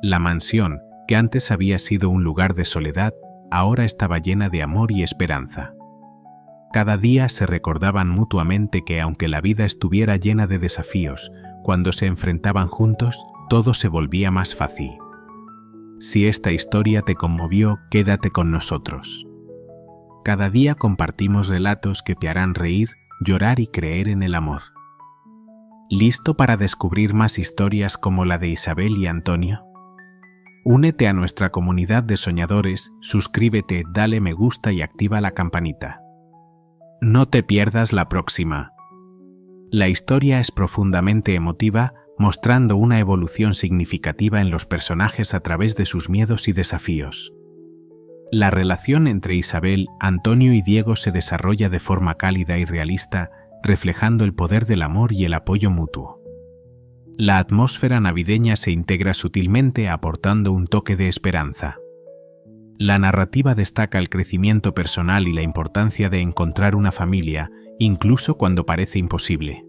La mansión, que antes había sido un lugar de soledad, ahora estaba llena de amor y esperanza. Cada día se recordaban mutuamente que aunque la vida estuviera llena de desafíos, cuando se enfrentaban juntos, todo se volvía más fácil. Si esta historia te conmovió, quédate con nosotros. Cada día compartimos relatos que te harán reír, llorar y creer en el amor. ¿Listo para descubrir más historias como la de Isabel y Antonio? Únete a nuestra comunidad de soñadores, suscríbete, dale me gusta y activa la campanita. No te pierdas la próxima. La historia es profundamente emotiva, mostrando una evolución significativa en los personajes a través de sus miedos y desafíos. La relación entre Isabel, Antonio y Diego se desarrolla de forma cálida y realista, reflejando el poder del amor y el apoyo mutuo. La atmósfera navideña se integra sutilmente aportando un toque de esperanza. La narrativa destaca el crecimiento personal y la importancia de encontrar una familia, incluso cuando parece imposible.